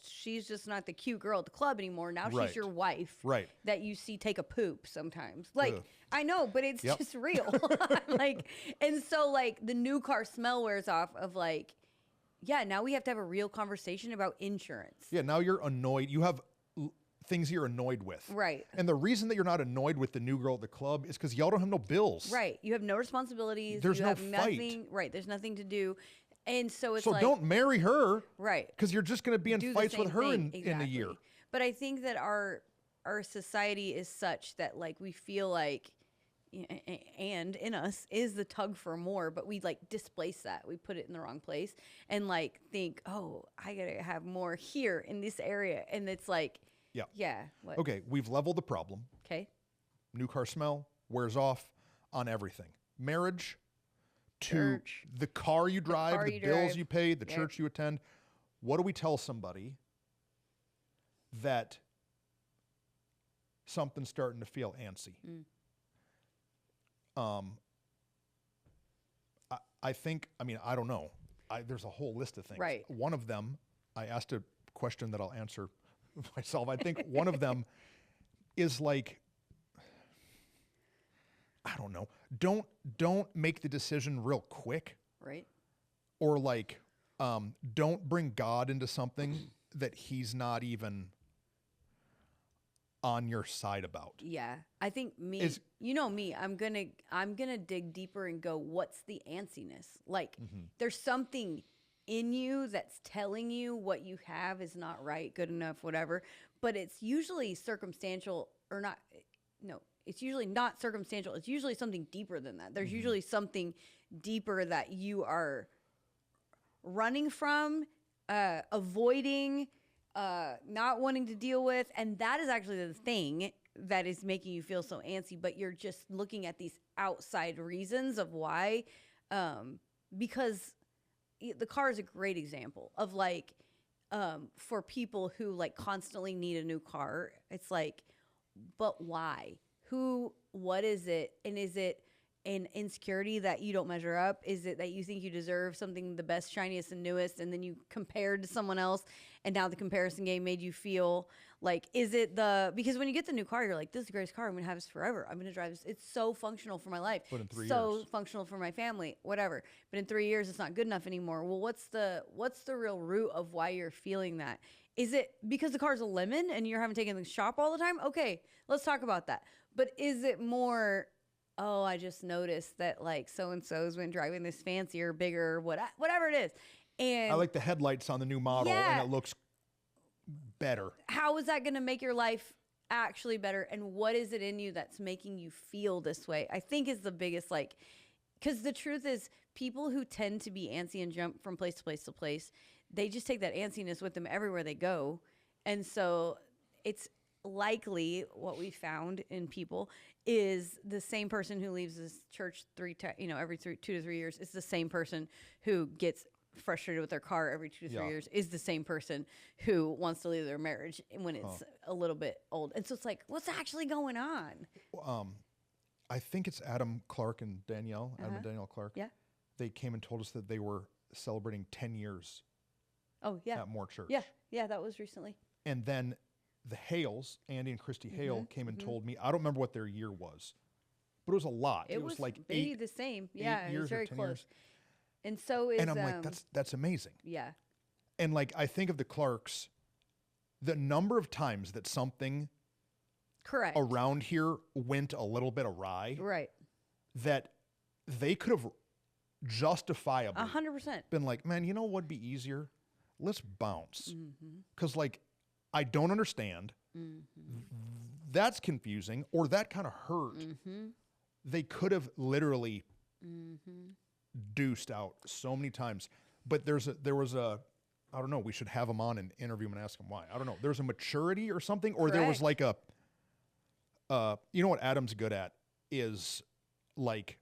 she's just not the cute girl at the club anymore. Now Right. she's your wife. Right. That you see take a poop sometimes. Like, Ugh. I know, but it's Yep. just real. Like, and so like the new car smell wears off of like, yeah, now we have to have a real conversation about insurance. Yeah, now you're annoyed. You have things you're annoyed with. Right. And the reason that you're not annoyed with the new girl at the club is because y'all don't have no bills. Right. You have no responsibilities. There's you no have fight. nothing. Right. There's nothing to do. And so it's So like, don't marry her. right. Because you're just going to be in Do the fights with same her thing. in a year. Exactly. But I think that our society is such that like we feel like, and in us is the tug for more, but we like displace that. We put it in the wrong place and like think, oh, I gotta have more here in this area, and it's like, yeah. What? Okay, we've leveled the problem. Okay. New car smell wears off on everything. Marriage, to Church. the car you drive, car the you bills drive. you pay, the Yep. church you attend. What do we tell somebody that something's starting to feel antsy? I think, I don't know. There's a whole list of things. Right. One of them, I asked a question that I'll answer myself. I think one of them is like, I don't know. Don't make the decision real quick. Right. Or like, don't bring God into something that he's not even on your side about. Yeah. I think me, you know me, I'm gonna dig deeper and go, what's the antsiness? Like there's something in you that's telling you what you have is not right, good enough, whatever. But it's usually circumstantial or not. No, it's usually not circumstantial. It's usually something deeper than that. There's usually something deeper that you are running from avoiding, not wanting to deal with. And that is actually the thing that is making you feel so antsy, but you're just looking at these outside reasons of why. Because the car is a great example of like, for people who like constantly need a new car, it's like, but why? What is it? And is it an insecurity that you don't measure up? Is it that you think you deserve something the best, shiniest, and newest, and then you compared to someone else, and now the comparison game made you feel like, is it because when you get the new car, you're like, this is the greatest car. I'm going to have this forever. I'm going to drive this. It's so functional for my life. But in 3 so years. functional for my family, whatever. But in 3 years, it's not good enough anymore. Well, what's the real root of why you're feeling that? Is it because the car's a lemon and you're having taken the shop all the time? Okay, let's talk about that. But is it more, oh, I just noticed that like so-and-so's been driving this fancier, bigger, whatever it is. And I like the headlights on the new model, and it looks better. How is that going to make your life actually better? And what is it in you that's making you feel this way? I think is the biggest, like, because the truth is people who tend to be antsy and jump from place to place to place, they just take that antsiness with them everywhere they go. And so it's likely what we found in people is the same person who leaves this church every 2 to 3 years is the same person who gets frustrated with their car every 2 to 3 years, is the same person who wants to leave their marriage when it's a little bit old. And so it's like, what's actually going on? I think it's Adam Clark and Danielle, Adam and Danielle Clark. Yeah. They came and told us that they were celebrating 10 years at More Church. Yeah, that was recently. And then the Hales, Andy and Christy Hale, came and told me, I don't remember what their year was, but it was a lot. It was like maybe the same. Yeah, it was very close. Years. And so is, and I'm like, that's amazing. Yeah. And like, I think of the Clarks, the number of times that something correct around here went a little bit awry, right, that they could have justifiably 100% been like, man, you know what'd be easier? Let's bounce. Because like, I don't understand. That's confusing, or that kind of hurt. They could have literally deuced out so many times. But there was a, I don't know, we should have him on and interview him and ask him why. I don't know. There's a maturity or something, or there was like a, you know what Adam's good at is like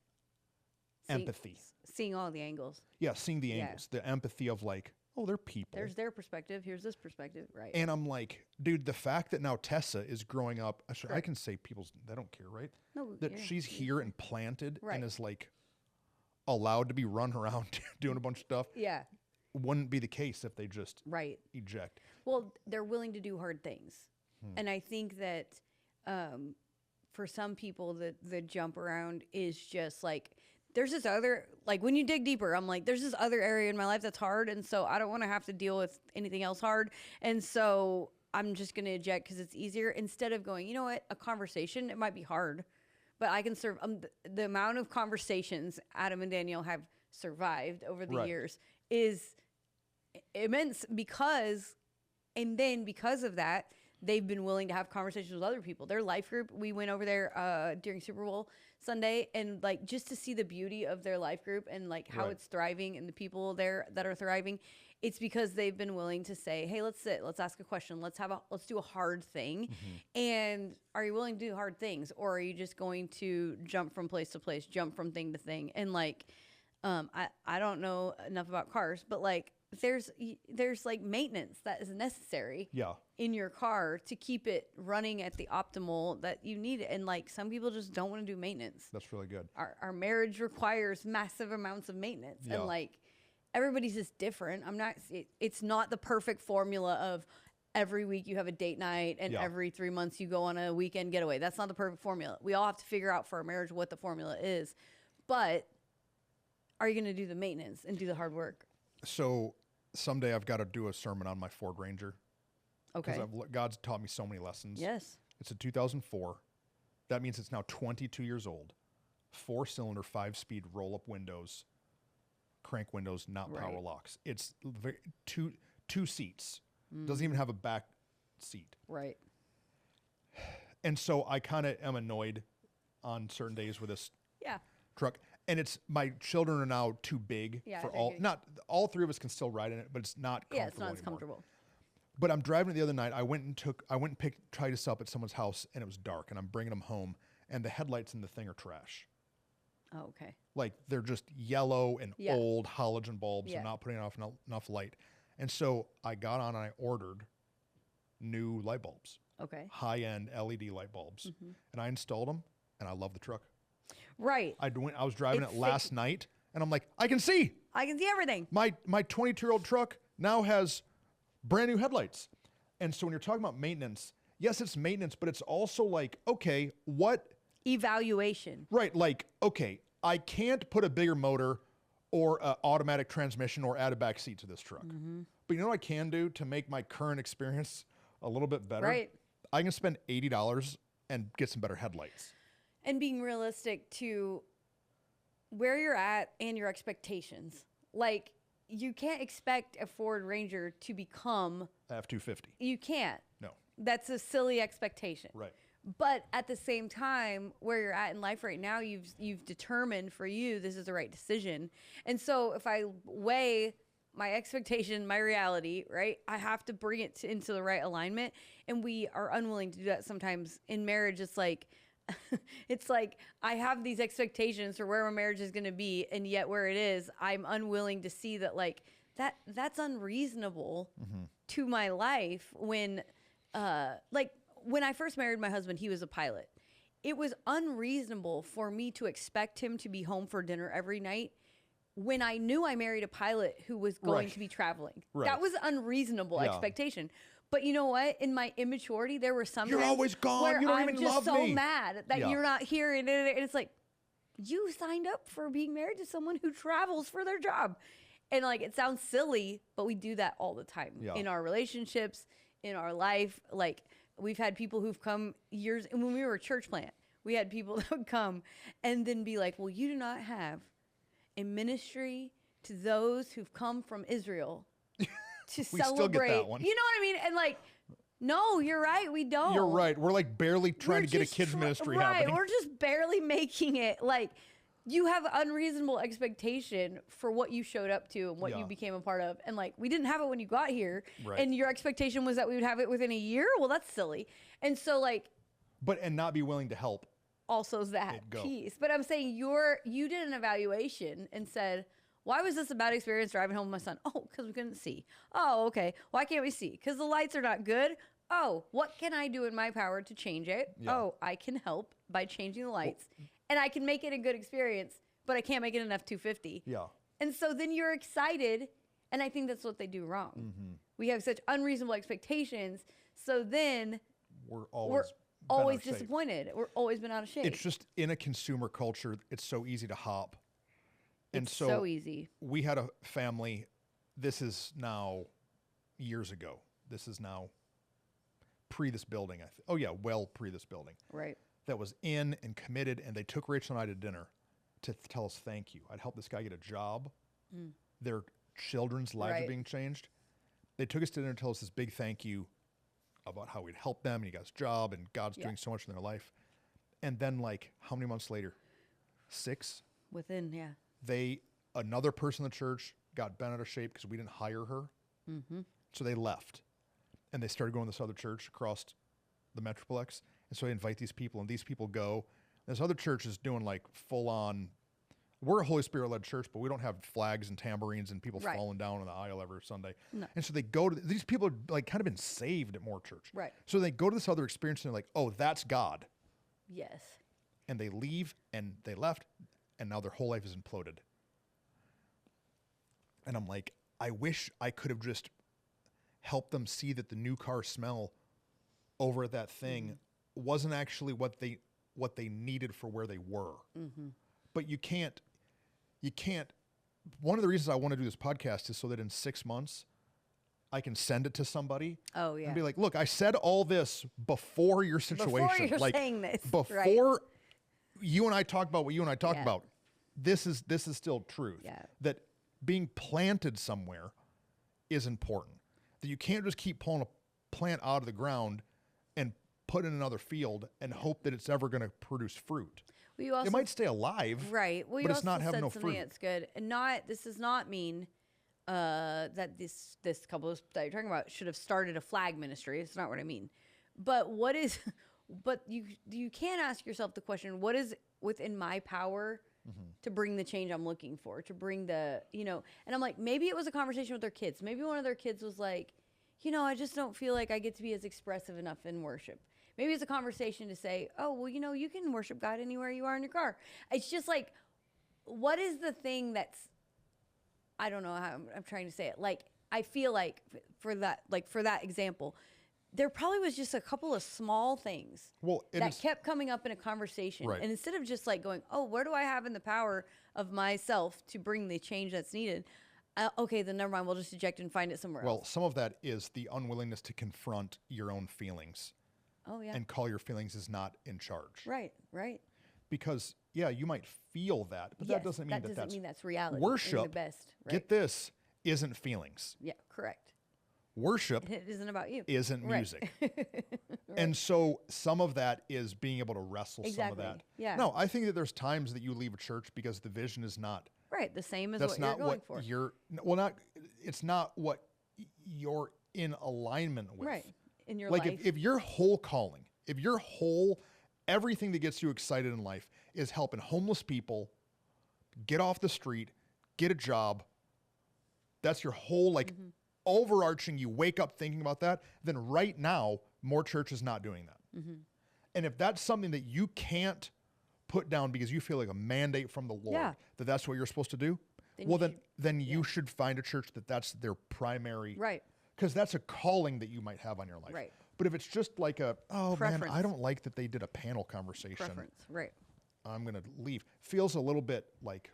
empathy. Seeing all the angles. Yeah, seeing the angles. The empathy of like, oh, they're people. There's their perspective. Here's this perspective. Right. And I'm like, dude, the fact that now Tessa is growing up, I can say they don't care, right? No, that she's here and planted and is like allowed to be run around doing a bunch of stuff. Yeah. Wouldn't be the case if they just eject. Well, they're willing to do hard things. And I think that for some people, the jump around is just like, there's this other, like when you dig deeper, I'm like, there's this other area in my life that's hard. And so I don't want to have to deal with anything else hard. And so I'm just going to eject because it's easier instead of going, you know what, a conversation, it might be hard, but I can serve the amount of conversations Adam and Danielle have survived over the years is immense because of that, they've been willing to have conversations with other people. Their life group, we went over there during Super Bowl Sunday, and like just to see the beauty of their life group and like how it's thriving and the people there that are thriving, it's because they've been willing to say, hey, let's sit, let's ask a question, let's do a hard thing. And are you willing to do hard things, or are you just going to jump from place to place, jump from thing to thing? And like, I don't know enough about cars, but like there's like maintenance that is necessary in your car to keep it running at the optimal that you need it. And like some people just don't want to do maintenance. That's really good. Our marriage requires massive amounts of maintenance. And like everybody's just different. It's not the perfect formula of every week you have a date night and every 3 months you go on a weekend getaway. That's not the perfect formula. We all have to figure out for our marriage what the formula is. But are you going to do the maintenance and do the hard work? So someday I've got to do a sermon on my Ford Ranger. Okay. Because God's taught me so many lessons. Yes. It's a 2004. That means it's now 22 years old. 4-cylinder, 5-speed roll-up windows, crank windows, not power locks. It's two seats. Doesn't even have a back seat. Right. And so I kind of am annoyed on certain days with this truck. And it's my children are now too big for not all three of us can still ride in it, but it's not comfortable. Yeah, it's not as comfortable. But I'm driving it the other night. I went and tried us up at someone's house, and it was dark, and I'm bringing them home, and the headlights in the thing are trash. Oh, okay. Like they're just yellow and old halogen bulbs and not putting off enough light. And so I got on and I ordered new light bulbs. Okay. High-end LED light bulbs. And I installed them, and I love the truck. Right. I was driving it last night, and I'm like, I can see everything. My 22-year-old truck now has brand new headlights. And so when you're talking about maintenance, yes, it's maintenance, but it's also like, okay, what evaluation. Right, like, okay, I can't put a bigger motor or an automatic transmission or add a back seat to this truck. But you know what I can do to make my current experience a little bit better? Right. I can spend $80 and get some better headlights. And being realistic to where you're at and your expectations. Like, you can't expect a Ford Ranger to become F-250. You can't. No. That's a silly expectation. Right. But at the same time, where you're at in life right now, you've determined for you this is the right decision. And so if I weigh my expectation, my reality, right, I have to bring it into the right alignment. And we are unwilling to do that sometimes in marriage. It's like I have these expectations for where my marriage is going to be, and yet where it is, I'm unwilling to see that that's unreasonable to my life when when I first married my husband, he was a pilot. It was unreasonable for me to expect him to be home for dinner every night when I knew I married a pilot who was going to be traveling. Right. That was unreasonable expectation. But you know what? In my immaturity, there were some You're times always gone. where You don't I'm even just love so me. mad that you're not here. And it's like, you signed up for being married to someone who travels for their job. And like, it sounds silly, but we do that all the time in our relationships, in our life. Like, we've had people who've come years, and when we were a church plant, we had people that would come and then be like, well, you do not have a ministry to those who've come from Israel to We celebrate. still get that one. You know what I mean? And like, no, you're right. We don't. You're right. We're like barely trying to get a kids ministry happening. We're just barely making it. Like, you have unreasonable expectation for what you showed up to and what you became a part of. And like, we didn't have it when you got here. Right. And your expectation was that we would have it within a year. Well, that's silly. And so like, and not be willing to help. Also that piece. But I'm saying you did an evaluation and said, why was this a bad experience driving home with my son? Oh, because we couldn't see. Oh, okay. Why can't we see? Because the lights are not good. Oh, what can I do in my power to change it? Yeah. Oh, I can help by changing the lights. And I can make it a good experience, but I can't make it an F-250. Yeah. And so then you're excited, and I think that's what they do wrong. We have such unreasonable expectations, so then we're always disappointed. We're always been out of shape. It's just in a consumer culture, it's so easy to hop. And it's so easy. We had a family, this is now years ago. This is now pre this building. Well pre this building. Right. That was in and committed, and they took Rachel and I to dinner to tell us thank you. I'd helped this guy get a job. Their children's lives are being changed. They took us to dinner to tell us this big thank you about how we'd helped them, and he got his job, and God's doing so much in their life. And then, like, how many months later? 6? Another person in the church got bent out of shape because we didn't hire her. So they left, and they started going to this other church across the Metroplex. And so they invite these people, and these people go. This other church is doing like full on. We're a Holy Spirit led church, but we don't have flags and tambourines and people falling down in the aisle every Sunday. No. And so they go to these people are like kind of been saved at More Church. Right. So they go to this other experience and they're like, oh, that's God. Yes. And they leave, and they left, and now their whole life is imploded. And I'm like, I wish I could have just helped them see that the new car smell over at that thing wasn't actually what they needed for where they were. But you can't. One of the reasons I want to do this podcast is so that in 6 months I can send it to somebody. Oh yeah. And be like, look, I said all this before your situation. Before you're saying this. Before you and I talked about what you and I talked about. This is still truth. Yeah. That being planted somewhere is important. That you can't just keep pulling a plant out of the ground and put in another field and hope that it's ever going to produce fruit. Well, you also, it might stay alive, right? Well, you but also it's not having said no something fruit. that's good, and this does not mean that this couple that you're talking about should have started a flag ministry. It's not what I mean. But what is? But you can ask yourself the question: what is within my power to bring the change I'm looking for? To bring the And I'm like, maybe it was a conversation with their kids. Maybe one of their kids was like, I just don't feel like I get to be as expressive enough in worship. Maybe it's a conversation to say, oh, well, you can worship God anywhere you are in your car. It's just like, what is the thing that's, I don't know how I'm trying to say it. Like, I feel like for that example, there probably was just a couple of small things that kept coming up in a conversation. Right. And instead of just like going, oh, where do I have in the power of myself to bring the change that's needed? Okay, then never mind. We'll just eject and find it somewhere else. Well, some of that is the unwillingness to confront your own feelings. Oh, yeah. And call your feelings is not in charge. Right. Because, yeah, you might feel that, but Yes, that doesn't mean that's reality. Worship, the best, right? get this, isn't feelings. Yeah, correct. Worship It isn't about you. isn't Right. music. And so some of that is being able to wrestle some of that. Yeah. No, I think that there's times that you leave a church because the vision is not Right, the same as that's what not you're going what for. you're well not it's not what you're in alignment with. Right. In your like life. if your whole calling, if your whole everything that gets you excited in life is helping homeless people get off the street, get a job, that's your whole overarching, you wake up thinking about that, then right now more church is not doing that. And if that's something that you can't put down because you feel like a mandate from the Lord that that's what you're supposed to do, then you should find a church that's their primary, Right. because that's a calling that you might have on your life. Right. But if it's just like man, Preference. I don't like that they did a panel conversation. Preference. Right. I'm gonna leave. Feels a little bit like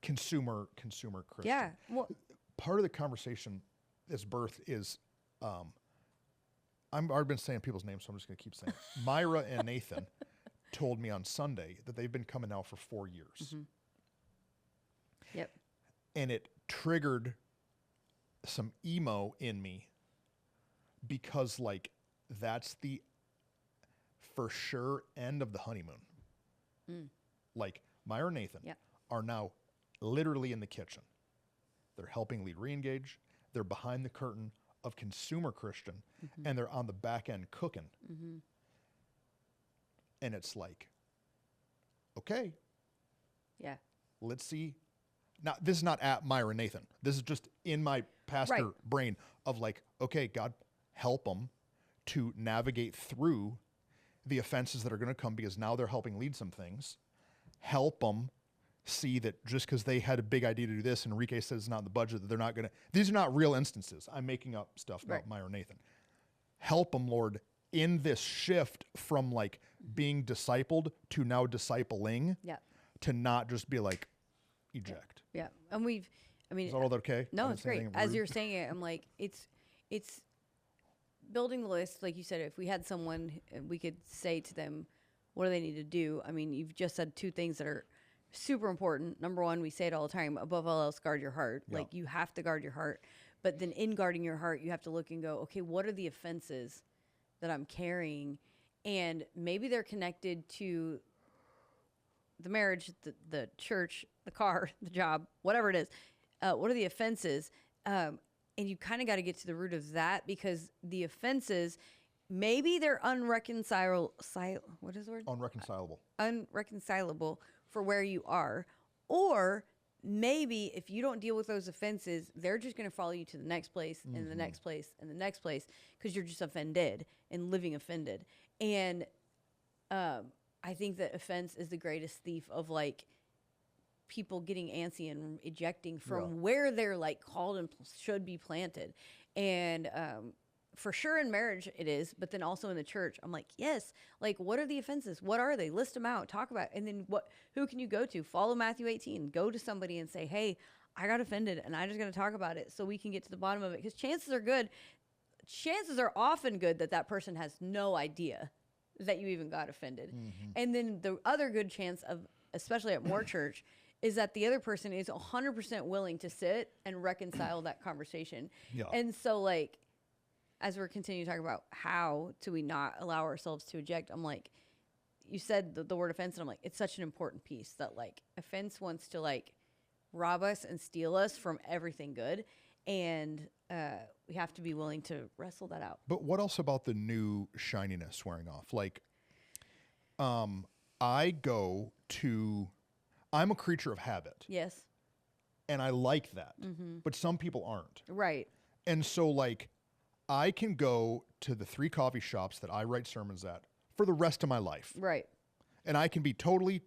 consumer Christian. Yeah. Well, Part of the conversation, this birth is, I've been saying people's names, so I'm just gonna keep saying it. Myra and Nathan told me on Sunday that they've been coming out for 4 years. Yep. And it triggered some emo in me because that's the for sure end of the honeymoon. Like Myra and Nathan are now literally in the kitchen. They're helping lead Reengage. They're behind the curtain of consumer Christian, and they're on the back end cooking. And it's like, okay, Yeah. let's see. Now, this is not at Myra and Nathan. This is just in my pastor brain of okay, God, help them to navigate through the offenses that are going to come because now they're helping lead some things. Help them see that just because they had a big idea to do this, and Enrique says it's not in the budget, that they're not going to. These are not real instances. I'm making up stuff about Myra and Nathan. Help them, Lord, in this shift from being discipled to now discipling. Yeah. To not just be eject. Yeah. And is all that okay? No, it's great. As you're saying it, I'm like, it's building the list. Like you said, if we had someone, we could say to them, what do they need to do? I mean, you've just said two things that are super important. Number one, we say it all the time, above all else, guard your heart. Yeah. Like you have to guard your heart. But then in guarding your heart, you have to look and go, okay, what are the offenses that I'm carrying? And maybe they're connected to the marriage, the church, the car, the job, whatever it is. What are the offenses? And you kind of got to get to the root of that, because the offenses, maybe they're unreconcilable. What is the word? Unreconcilable. Unreconcilable for where you are. Or maybe if you don't deal with those offenses, they're just going to follow you to the next place and the next place and the next place, because you're just offended and living offended. And I think that offense is the greatest thief of people getting antsy and ejecting from where they're called and should be planted. And for sure in marriage it is, but then also in the church, I'm yes, what are the offenses? What are they? List them out, talk about it. And then who can you go to? Follow Matthew 18. Go to somebody and say, hey, I got offended and I'm just going to talk about it so we can get to the bottom of it. Because chances are often good that person has no idea that you even got offended. And then the other good chance of, especially at More Church, is that the other person is 100% willing to sit and reconcile that conversation. Yeah. And so as we're continuing to talk about how do we not allow ourselves to eject, I'm you said the word offense, and I'm like, it's such an important piece that like offense wants to like rob us and steal us from everything good. And we have to be willing to wrestle that out. But what else about the new shininess wearing off? Like, I'm a creature of habit. Yes. And I like that. Mm-hmm. But some people aren't. Right. And so, like, I can go to the 3 coffee shops that I write sermons at for the rest of my life. Right. And I can be totally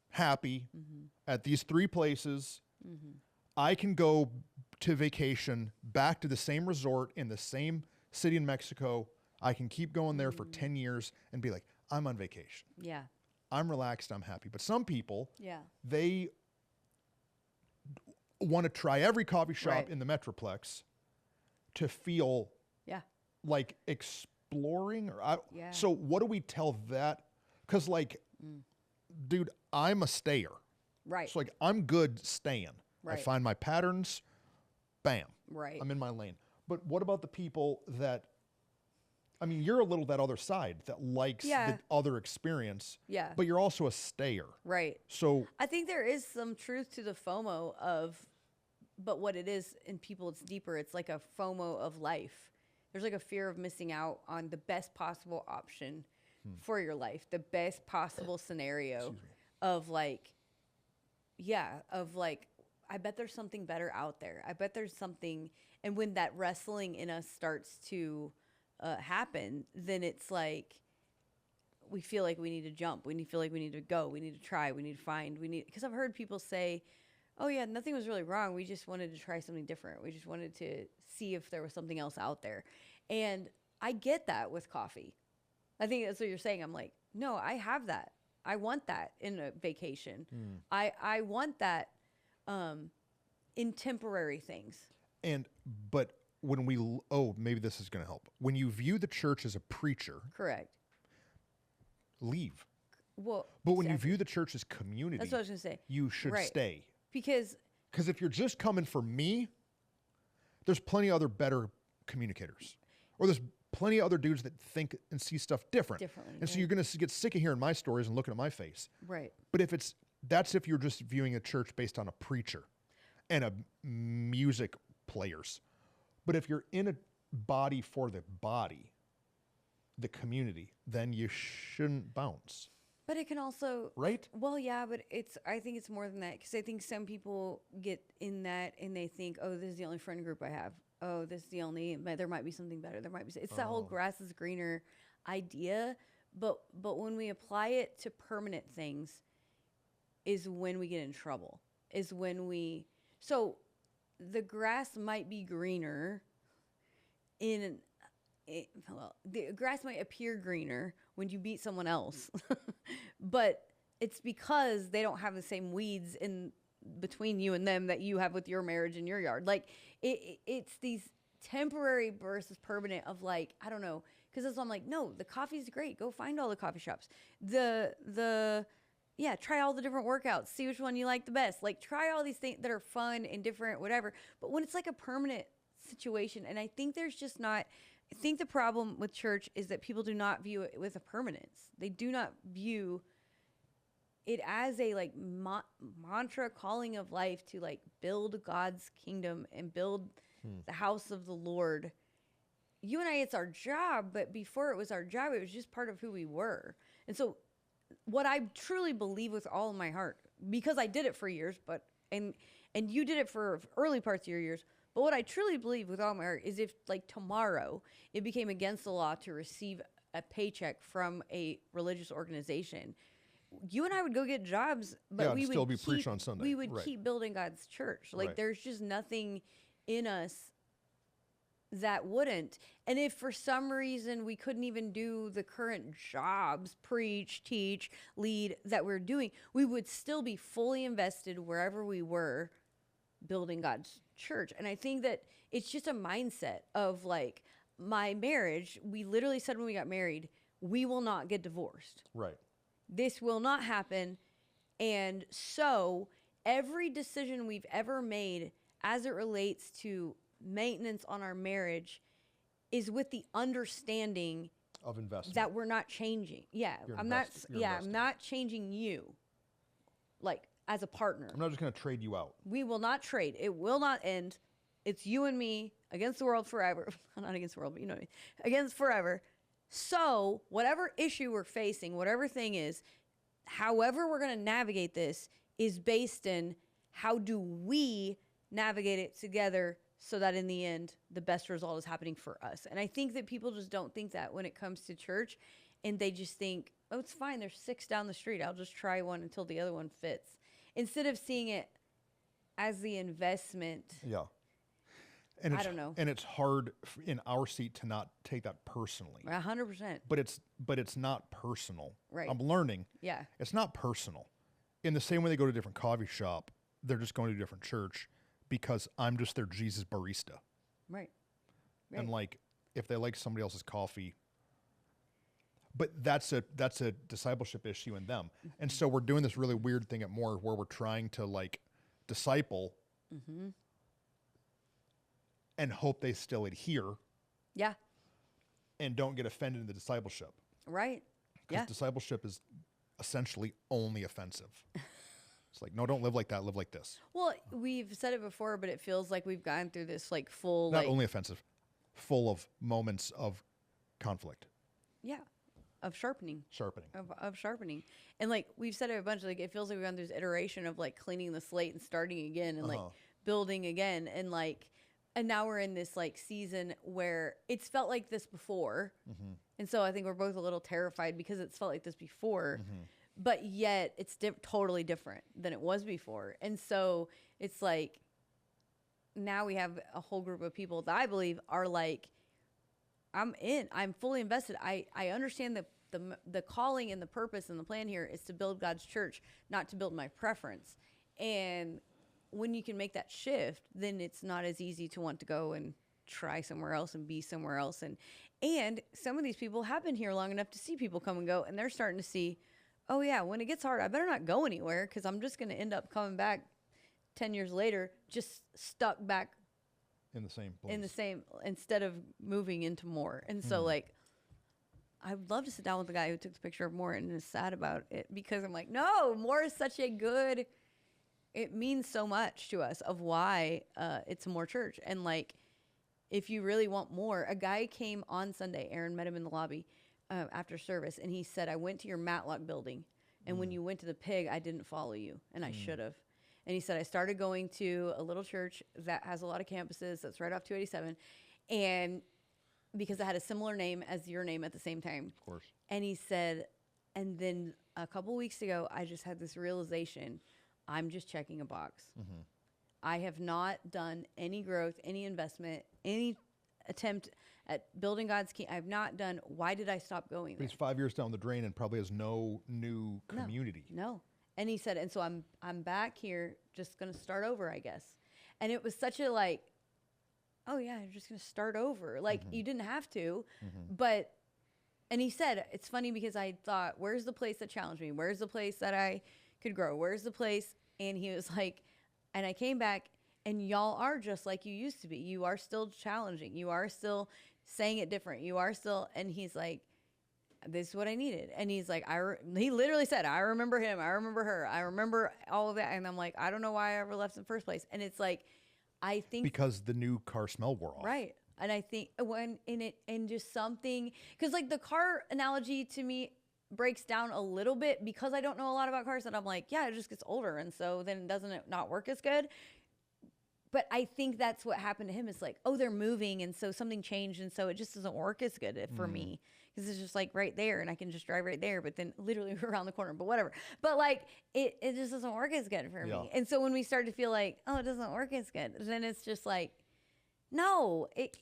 happy at these 3 places. Mm-hmm. I can go to vacation back to the same resort in the same city in Mexico. I can keep going there for 10 years and be like, I'm on vacation. Yeah. I'm relaxed. I'm happy. But some people, yeah, they want to try every coffee shop in the Metroplex to feel like exploring. So what do we tell that? Because like, dude, I'm a stayer. Right. So like, I'm good staying. Right. I find my patterns, bam. Right. I'm in my lane. But what about the people that, I mean, you're a little that other side that likes the other experience. Yeah. But you're also a stayer. Right. So I think there is some truth to the FOMO of, but what it is in people, it's deeper. It's like a FOMO of life. There's like a fear of missing out on the best possible option for your life, the best possible scenario of like, I bet there's something better out there. I bet there's something. And when that wrestling in us starts to happen, then it's like we feel like we need to jump. We feel like we need to go. We need to try. We need to find. Because I've heard people say, oh, yeah, nothing was really wrong. We just wanted to try something different. We just wanted to see if there was something else out there. And I get that with coffee. I think that's what you're saying. I'm like, no, I have that. I want that in a vacation. I want that in temporary things. But when maybe this is going to help. When you view the church as a preacher. Correct. Leave. Well, but when you view the church as community. That's what I was going to say. You should stay. Because if you're just coming for me, there's plenty of other better communicators. Or there's plenty of other dudes that think and see stuff differently. And so you're going to get sick of hearing my stories and looking at my face. Right. But that's if you're just viewing a church based on a preacher and a music players. But if you're in a body for the body, the community, then you shouldn't bounce. But it can also... Right? Well, yeah, but I think it's more than that. Because I think some people get in that and they think, oh, this is the only friend group I have. Oh, this is the only... There might be something better. There might be... It's that whole grass is greener idea. But when we apply it to permanent things is when we get in trouble. Is when we... So the grass might be greener the grass might appear greener when you beat someone else, but it's because they don't have the same weeds in between you and them that you have with your marriage in your yard. Like it's these temporary versus permanent of like, I don't know. Cause that's why I'm like, no, the coffee's great. Go find all the coffee shops. Try all the different workouts, see which one you like the best. Like try all these things that are fun and different, whatever. But when it's like a permanent situation, and I think I think the problem with church is that people do not view it with a permanence. They do not view it as a like mantra calling of life to like build God's kingdom and build the house of the Lord. You and I, it's our job, but before it was our job, it was just part of who we were. And so what I truly believe with all of my heart, because I did it for years, and you did it for early parts of your years, but what I truly believe with all my heart is if, like, tomorrow it became against the law to receive a paycheck from a religious organization, you and I would go get jobs, but we would still be preaching on Sunday. We would keep building God's church. Like, there's just nothing in us that wouldn't. And if for some reason we couldn't even do the current jobs, preach, teach, lead that we're doing, we would still be fully invested wherever we were building God's church. And I think that it's just a mindset of like my marriage. We literally said when we got married, we will not get divorced. Right. This will not happen. And so every decision we've ever made as it relates to maintenance on our marriage is with the understanding of investment that we're not changing. Yeah, I'm not changing you, like as a partner. I'm not just going to trade you out. We will not trade. It will not end. It's you and me against the world forever. Not against the world, but you know what I mean. Against forever. So whatever issue we're facing, whatever thing is, however we're going to navigate this is based in how do we navigate it together so that in the end, the best result is happening for us. And I think that people just don't think that when it comes to church, and they just think, oh, it's fine. There's 6 down the street. I'll just try one until the other one fits. Instead of seeing it as the investment. Yeah. And I don't know. And it's hard in our seat to not take that personally. 100%. But it's not personal. Right. I'm learning. Yeah. It's not personal. In the same way they go to a different coffee shop, they're just going to a different church because I'm just their Jesus barista. Right. And like, if they like somebody else's coffee, but that's a discipleship issue in them. And so we're doing this really weird thing at More where we're trying to like disciple and hope they still adhere. Yeah. And don't get offended in the discipleship. Right. Because discipleship is essentially only offensive. It's like, no, don't live like that. Live like this. Well, we've said it before, but it feels like we've gone through this like full, not only offensive, full of moments of conflict. Yeah. Of sharpening. Of sharpening. And like we've said it a bunch, like it feels like we've gone through this iteration of like cleaning the slate and starting again and like building again. And like, and now we're in this like season where it's felt like this before. And so I think we're both a little terrified because it's felt like this before, but yet it's totally different than it was before. And so it's like, now we have a whole group of people that I believe are like, I'm fully invested. I understand the calling and the purpose and the plan here is to build God's church, not to build my preference. And when you can make that shift, then it's not as easy to want to go and try somewhere else and be somewhere else. And some of these people have been here long enough to see people come and go, and they're starting to see, oh yeah, when it gets hard, I better not go anywhere because I'm just going to end up coming back 10 years later, just stuck back in the same place. Instead of moving into More. And so like, I'd love to sit down with the guy who took the picture of More and is sad about it because I'm like, no, More is such a good, it means so much to us of why it's a More church. And like, if you really want more, a guy came on Sunday, Aaron met him in the lobby after service, and he said, I went to your Matlock building, and when you went to the Pig, I didn't follow you, and I should have. And he said, I started going to a little church that has a lot of campuses that's right off 287, and because it had a similar name as your name at the same time. Of course. And he said, and then a couple weeks ago, I just had this realization, I'm just checking a box. I have not done any growth, any investment, any attempt at building God's kingdom. I've not done. Why did I stop going there? He's 5 years down the drain and probably has no new community. No. And he said, and so I'm back here, just going to start over, I guess. And it was such a like, oh yeah, you're just going to start over. Like you didn't have to, but, and he said, it's funny because I thought, where's the place that challenged me? Where's the place that I could grow? Where's the place? And he was like, and I came back, and y'all are just like you used to be. You are still challenging. You are still saying it different. You are still, and he's like, this is what I needed. And he's like, he literally said, I remember him. I remember her. I remember all of that. And I'm like, I don't know why I ever left in the first place. And it's like, I think. Because the new car smell wore off. Right. And I think and just something, because like the car analogy to me breaks down a little bit because I don't know a lot about cars, and I'm like, yeah, it just gets older, and so then doesn't it not work as good? But I think that's what happened to him. Is like, oh, they're moving, and so something changed, and so it just doesn't work as good for me because it's just like right there, and I can just drive right there, but then literally around the corner, but whatever. But like it just doesn't work as good for me. And so when we start to feel like, oh, it doesn't work as good, then it's just like, no, it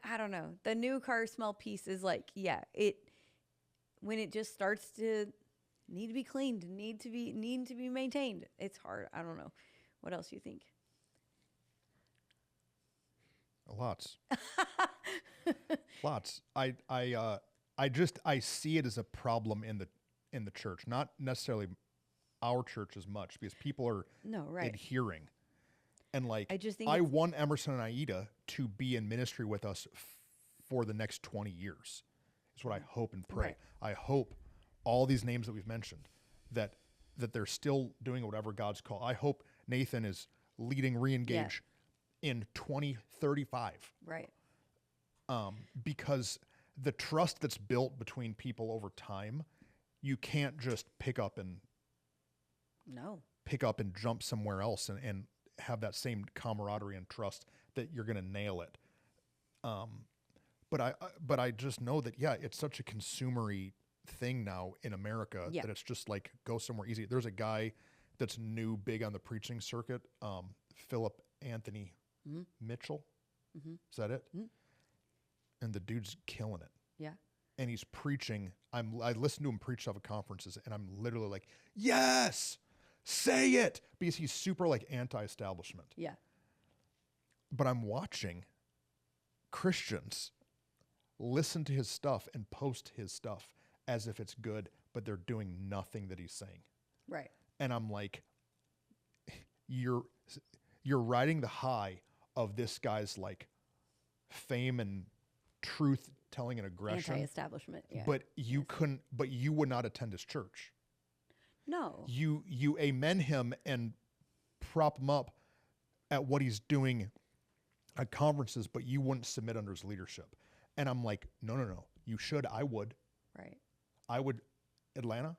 I don't know. The new car smell piece is like, yeah, when it just starts to need to be cleaned, need to be maintained, it's hard. I don't know. What else do you think? Lots. I see it as a problem in the church, not necessarily our church as much, because people are adhering. And like, I want Emerson and Aida to be in ministry with us for the next 20 years. That's what I hope and pray. Right. I hope all these names that we've mentioned, that they're still doing whatever God's call. I hope Nathan is leading Reengage in 2035. Right. Because the trust that's built between people over time, you can't just pick up and jump somewhere else and have that same camaraderie and trust that you're going to nail it. But I just know that, it's such a consumery thing now in America that it's just like, go somewhere easy. There's a guy that's new, big on the preaching circuit, Philip Anthony Mitchell. Is that it? And the dude's killing it. Yeah. And he's preaching. I listen to him preach stuff at conferences, and I'm literally like, yes, say it, because he's super like anti-establishment. Yeah. But I'm watching Christians listen to his stuff and post his stuff as if it's good, but they're doing nothing that he's saying. Right. And I'm like, you're riding the high of this guy's like fame and truth telling and aggression. Anti-establishment. Yeah. But you would not attend his church. No. You amen him and prop him up at what he's doing at conferences, but you wouldn't submit under his leadership. And I'm like, no. You should. I would. Right. I would. Atlanta?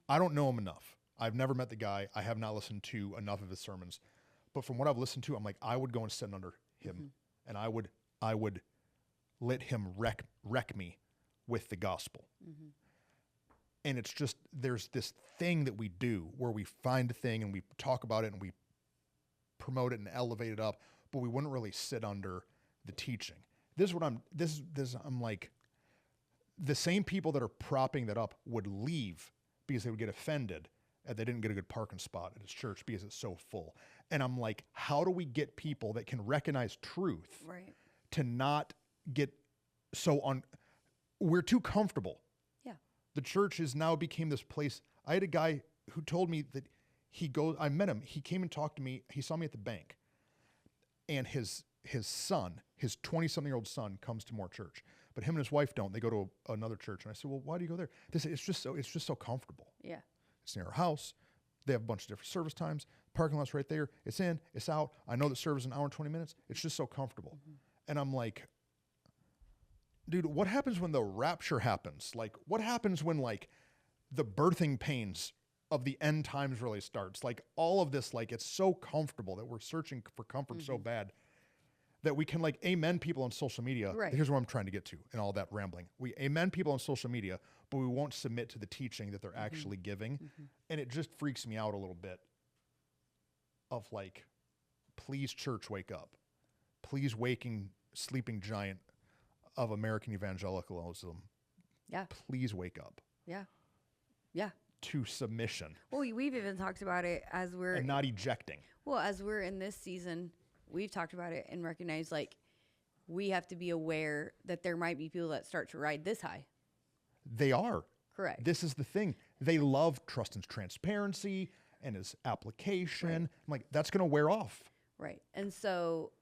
I don't know him enough. I've never met the guy. I have not listened to enough of his sermons. But from what I've listened to, I'm like, I would go and sit under him. And I would let him wreck me with the gospel. And it's just, there's this thing that we do where we find a thing and we talk about it and we promote it and elevate it up, but we wouldn't really sit under the teaching. I'm like, the same people that are propping that up would leave because they would get offended and they didn't get a good parking spot at his church because it's so full. And I'm like, how do we get people that can recognize truth to not get we're too comfortable. Yeah. The church is now became this place. I had a guy who told me that I met him. He came and talked to me. He saw me at the bank, and his son, his 20-something-year-old son, comes to More Church, but him and his wife don't. They go to another church. And I said, well, why do you go there? They said, it's just so comfortable. Yeah. It's near our house. They have a bunch of different service times. Parking lot's right there. It's in, it's out. I know the service is an hour and 20 minutes. It's just so comfortable. And I'm like, dude, what happens when the rapture happens? Like, what happens when like the birthing pains of the end times really starts? Like all of this, like it's so comfortable that we're searching for comfort so bad that we can like amen people on social media. Right. Here's what I'm trying to get to in all that rambling. We amen people on social media, but we won't submit to the teaching that they're actually giving. And it just freaks me out a little bit of like, please church, wake up. Please sleeping giant of American evangelicalism. Yeah. Please wake up. Yeah. Yeah. To submission. Well, we've even talked about it as we're... And not ejecting. Well, as we're in this season, we've talked about it and recognized, like, we have to be aware that there might be people that start to ride this high. They are. Correct. This is the thing. They love trust and transparency and his application. Right. I'm like, that's going to wear off. Right. And so,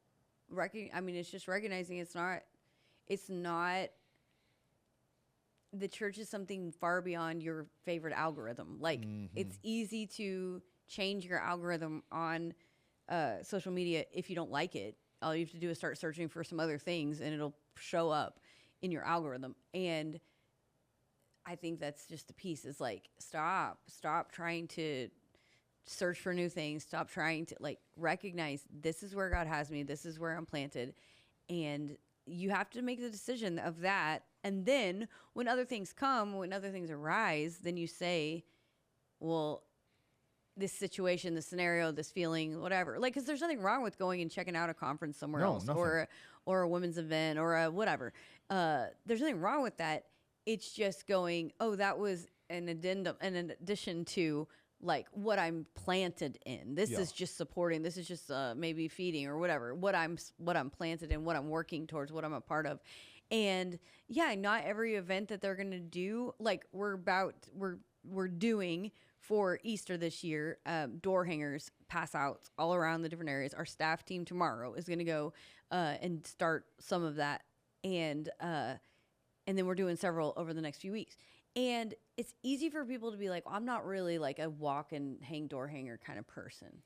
it's just recognizing it's not the church is something far beyond your favorite algorithm. Like it's easy to change your algorithm on social media if you don't like it. All you have to do is start searching for some other things and it'll show up in your algorithm. And I think that's just the piece is like, stop trying to search for new things. Stop trying to like recognize this is where God has me. This is where I'm planted. And you have to make the decision of that. And then when other things come, when other things arise, then you say, well, this situation, this scenario, this feeling, whatever. Like, because there's nothing wrong with going and checking out a conference somewhere else nothing. or a women's event or a whatever. There's nothing wrong with that. It's just going, oh, that was an addendum, and in addition to like what I'm planted in. This is just supporting. This is just maybe feeding or whatever. What I'm planted in, what I'm working towards, what I'm a part of. And yeah, not every event that they're gonna do, like we're doing for Easter this year, door hangers, pass outs all around the different areas. Our staff team tomorrow is gonna go and start some of that. And And then we're doing several over the next few weeks. And it's easy for people to be like, well, I'm not really like a walk and hang door hanger kind of person.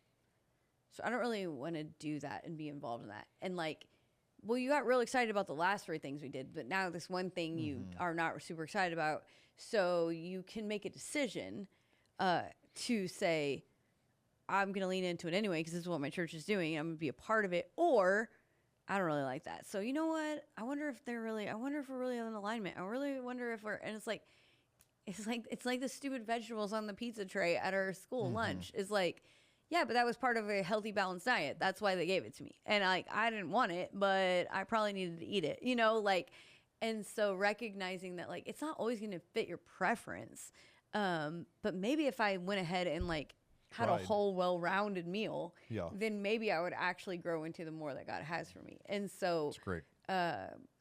So I don't really want to do that and be involved in that. And like, well, you got real excited about the last 3 things we did, but now this one thing you are not super excited about. So you can make a decision to say, I'm going to lean into it anyway because this is what my church is doing. I'm going to be a part of it. Or I don't really like that. So you know what? I wonder if we're really in alignment. I really wonder if and it's like the stupid vegetables on the pizza tray at our school lunch. It's like, yeah, but that was part of a healthy, balanced diet. That's why they gave it to me. And like, I didn't want it, but I probably needed to eat it, you know, like, and so recognizing that like, it's not always going to fit your preference. But maybe if I went ahead and like, had a whole well-rounded meal, then maybe I would actually grow into the more that God has for me. And so that's great.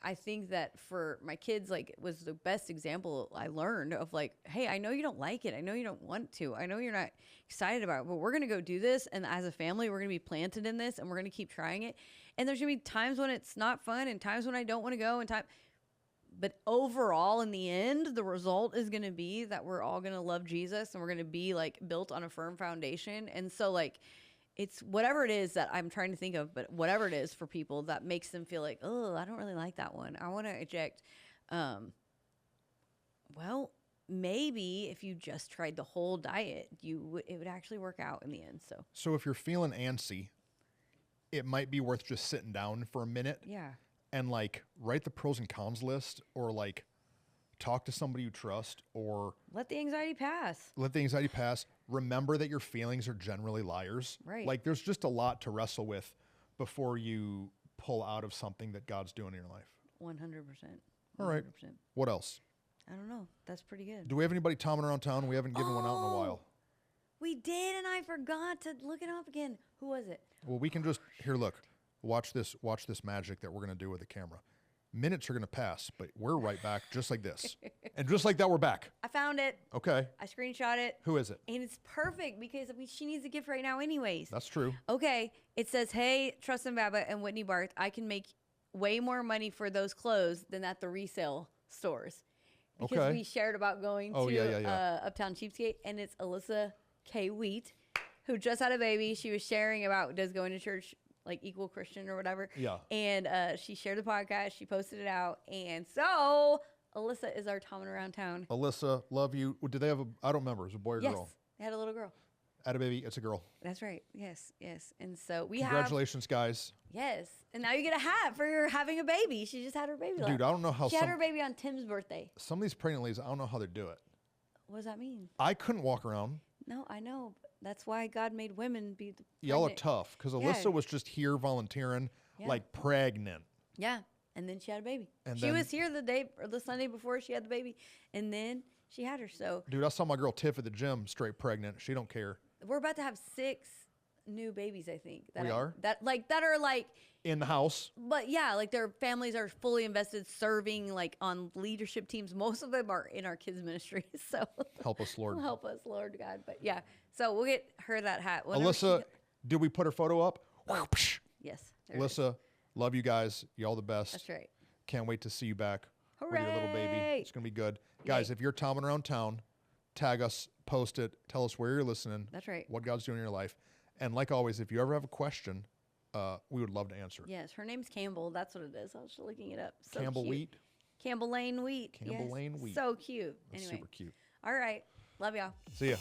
I think that for my kids, like, it was the best example I learned of like, hey, I know you don't like it. I know you don't want to. I know you're not excited about it, but we're going to go do this. And as a family, we're going to be planted in this and we're going to keep trying it. And there's going to be times when it's not fun and times when I don't want to go but overall, in the end, the result is going to be that we're all going to love Jesus and we're going to be like built on a firm foundation. And so like, it's whatever it is that I'm trying to think of, but whatever it is for people that makes them feel like, oh, I don't really like that one. I want to eject. Well, maybe if you just tried the whole diet, it would actually work out in the end. So if you're feeling antsy, it might be worth just sitting down for a minute. Yeah. And like write the pros and cons list, or like talk to somebody you trust, or let the anxiety pass. Remember that your feelings are generally liars. Right. Like there's just a lot to wrestle with before you pull out of something that God's doing in your life. 100%. All right. What else? I don't know. That's pretty good. Do we have anybody tomming around town? We haven't given one out in a while. We did, and I forgot to look it up again. Who was it? Well, we can just look. Watch this magic that we're going to do with the camera. Minutes are going to pass, but we're right back just like this. And just like that, we're back. I found it. Okay. I screenshot it. Who is it? And it's perfect because she needs a gift right now anyways. That's true. Okay. It says, hey, Trustin Baba and Whitney Barth, I can make way more money for those clothes than at the resale stores. Because we shared about going to Uptown Cheapskate, and it's Alyssa K. Wheat, who just had a baby. She was sharing about does going to church like equal Christian or whatever. Yeah. And she shared the podcast. She posted it out. And so Alyssa is our Tommin' Around Town. Alyssa, love you. Did they have I don't remember. It was a boy or girl? Yes. They had a little girl. Had a baby. It's a girl. That's right. Yes. And so Congratulations, guys. Yes. And now you get a hat for your having a baby. She just had her baby. Dude, I don't know how she had her baby on Tim's birthday. Some of these pregnant ladies, I don't know how they do it. What does that mean? I couldn't walk around. No, I know. That's why God made women be the Y'all are tough, because Alyssa was just here volunteering, like pregnant. Yeah, and then she had a baby. And she was here the Sunday before she had the baby, and then she had her. So, dude, I saw my girl Tiff at the gym, straight pregnant. She don't care. We're about to have 6 new babies, I think. That are in the house. But yeah, like their families are fully invested, serving like on leadership teams. Most of them are in our kids ministry. So help us, Lord. Help us, Lord God. But yeah, so we'll get her that hat. Alyssa, did we put her photo up? Yes. Alyssa, love you guys. Y'all the best. That's right. Can't wait to see you back. Hooray! With your little baby. It's gonna be good, guys. If you're tomming around town, tag us, post it, tell us where you're listening. That's right. What God's doing in your life. And like always, if you ever have a question, we would love to answer it. Yes, her name's Campbell. That's what it is. I was just looking it up. So Campbell cute. Wheat? Campbell Lane Wheat. Campbell Lane Wheat. So cute. That's anyway. super cute. All right. Love y'all. See ya.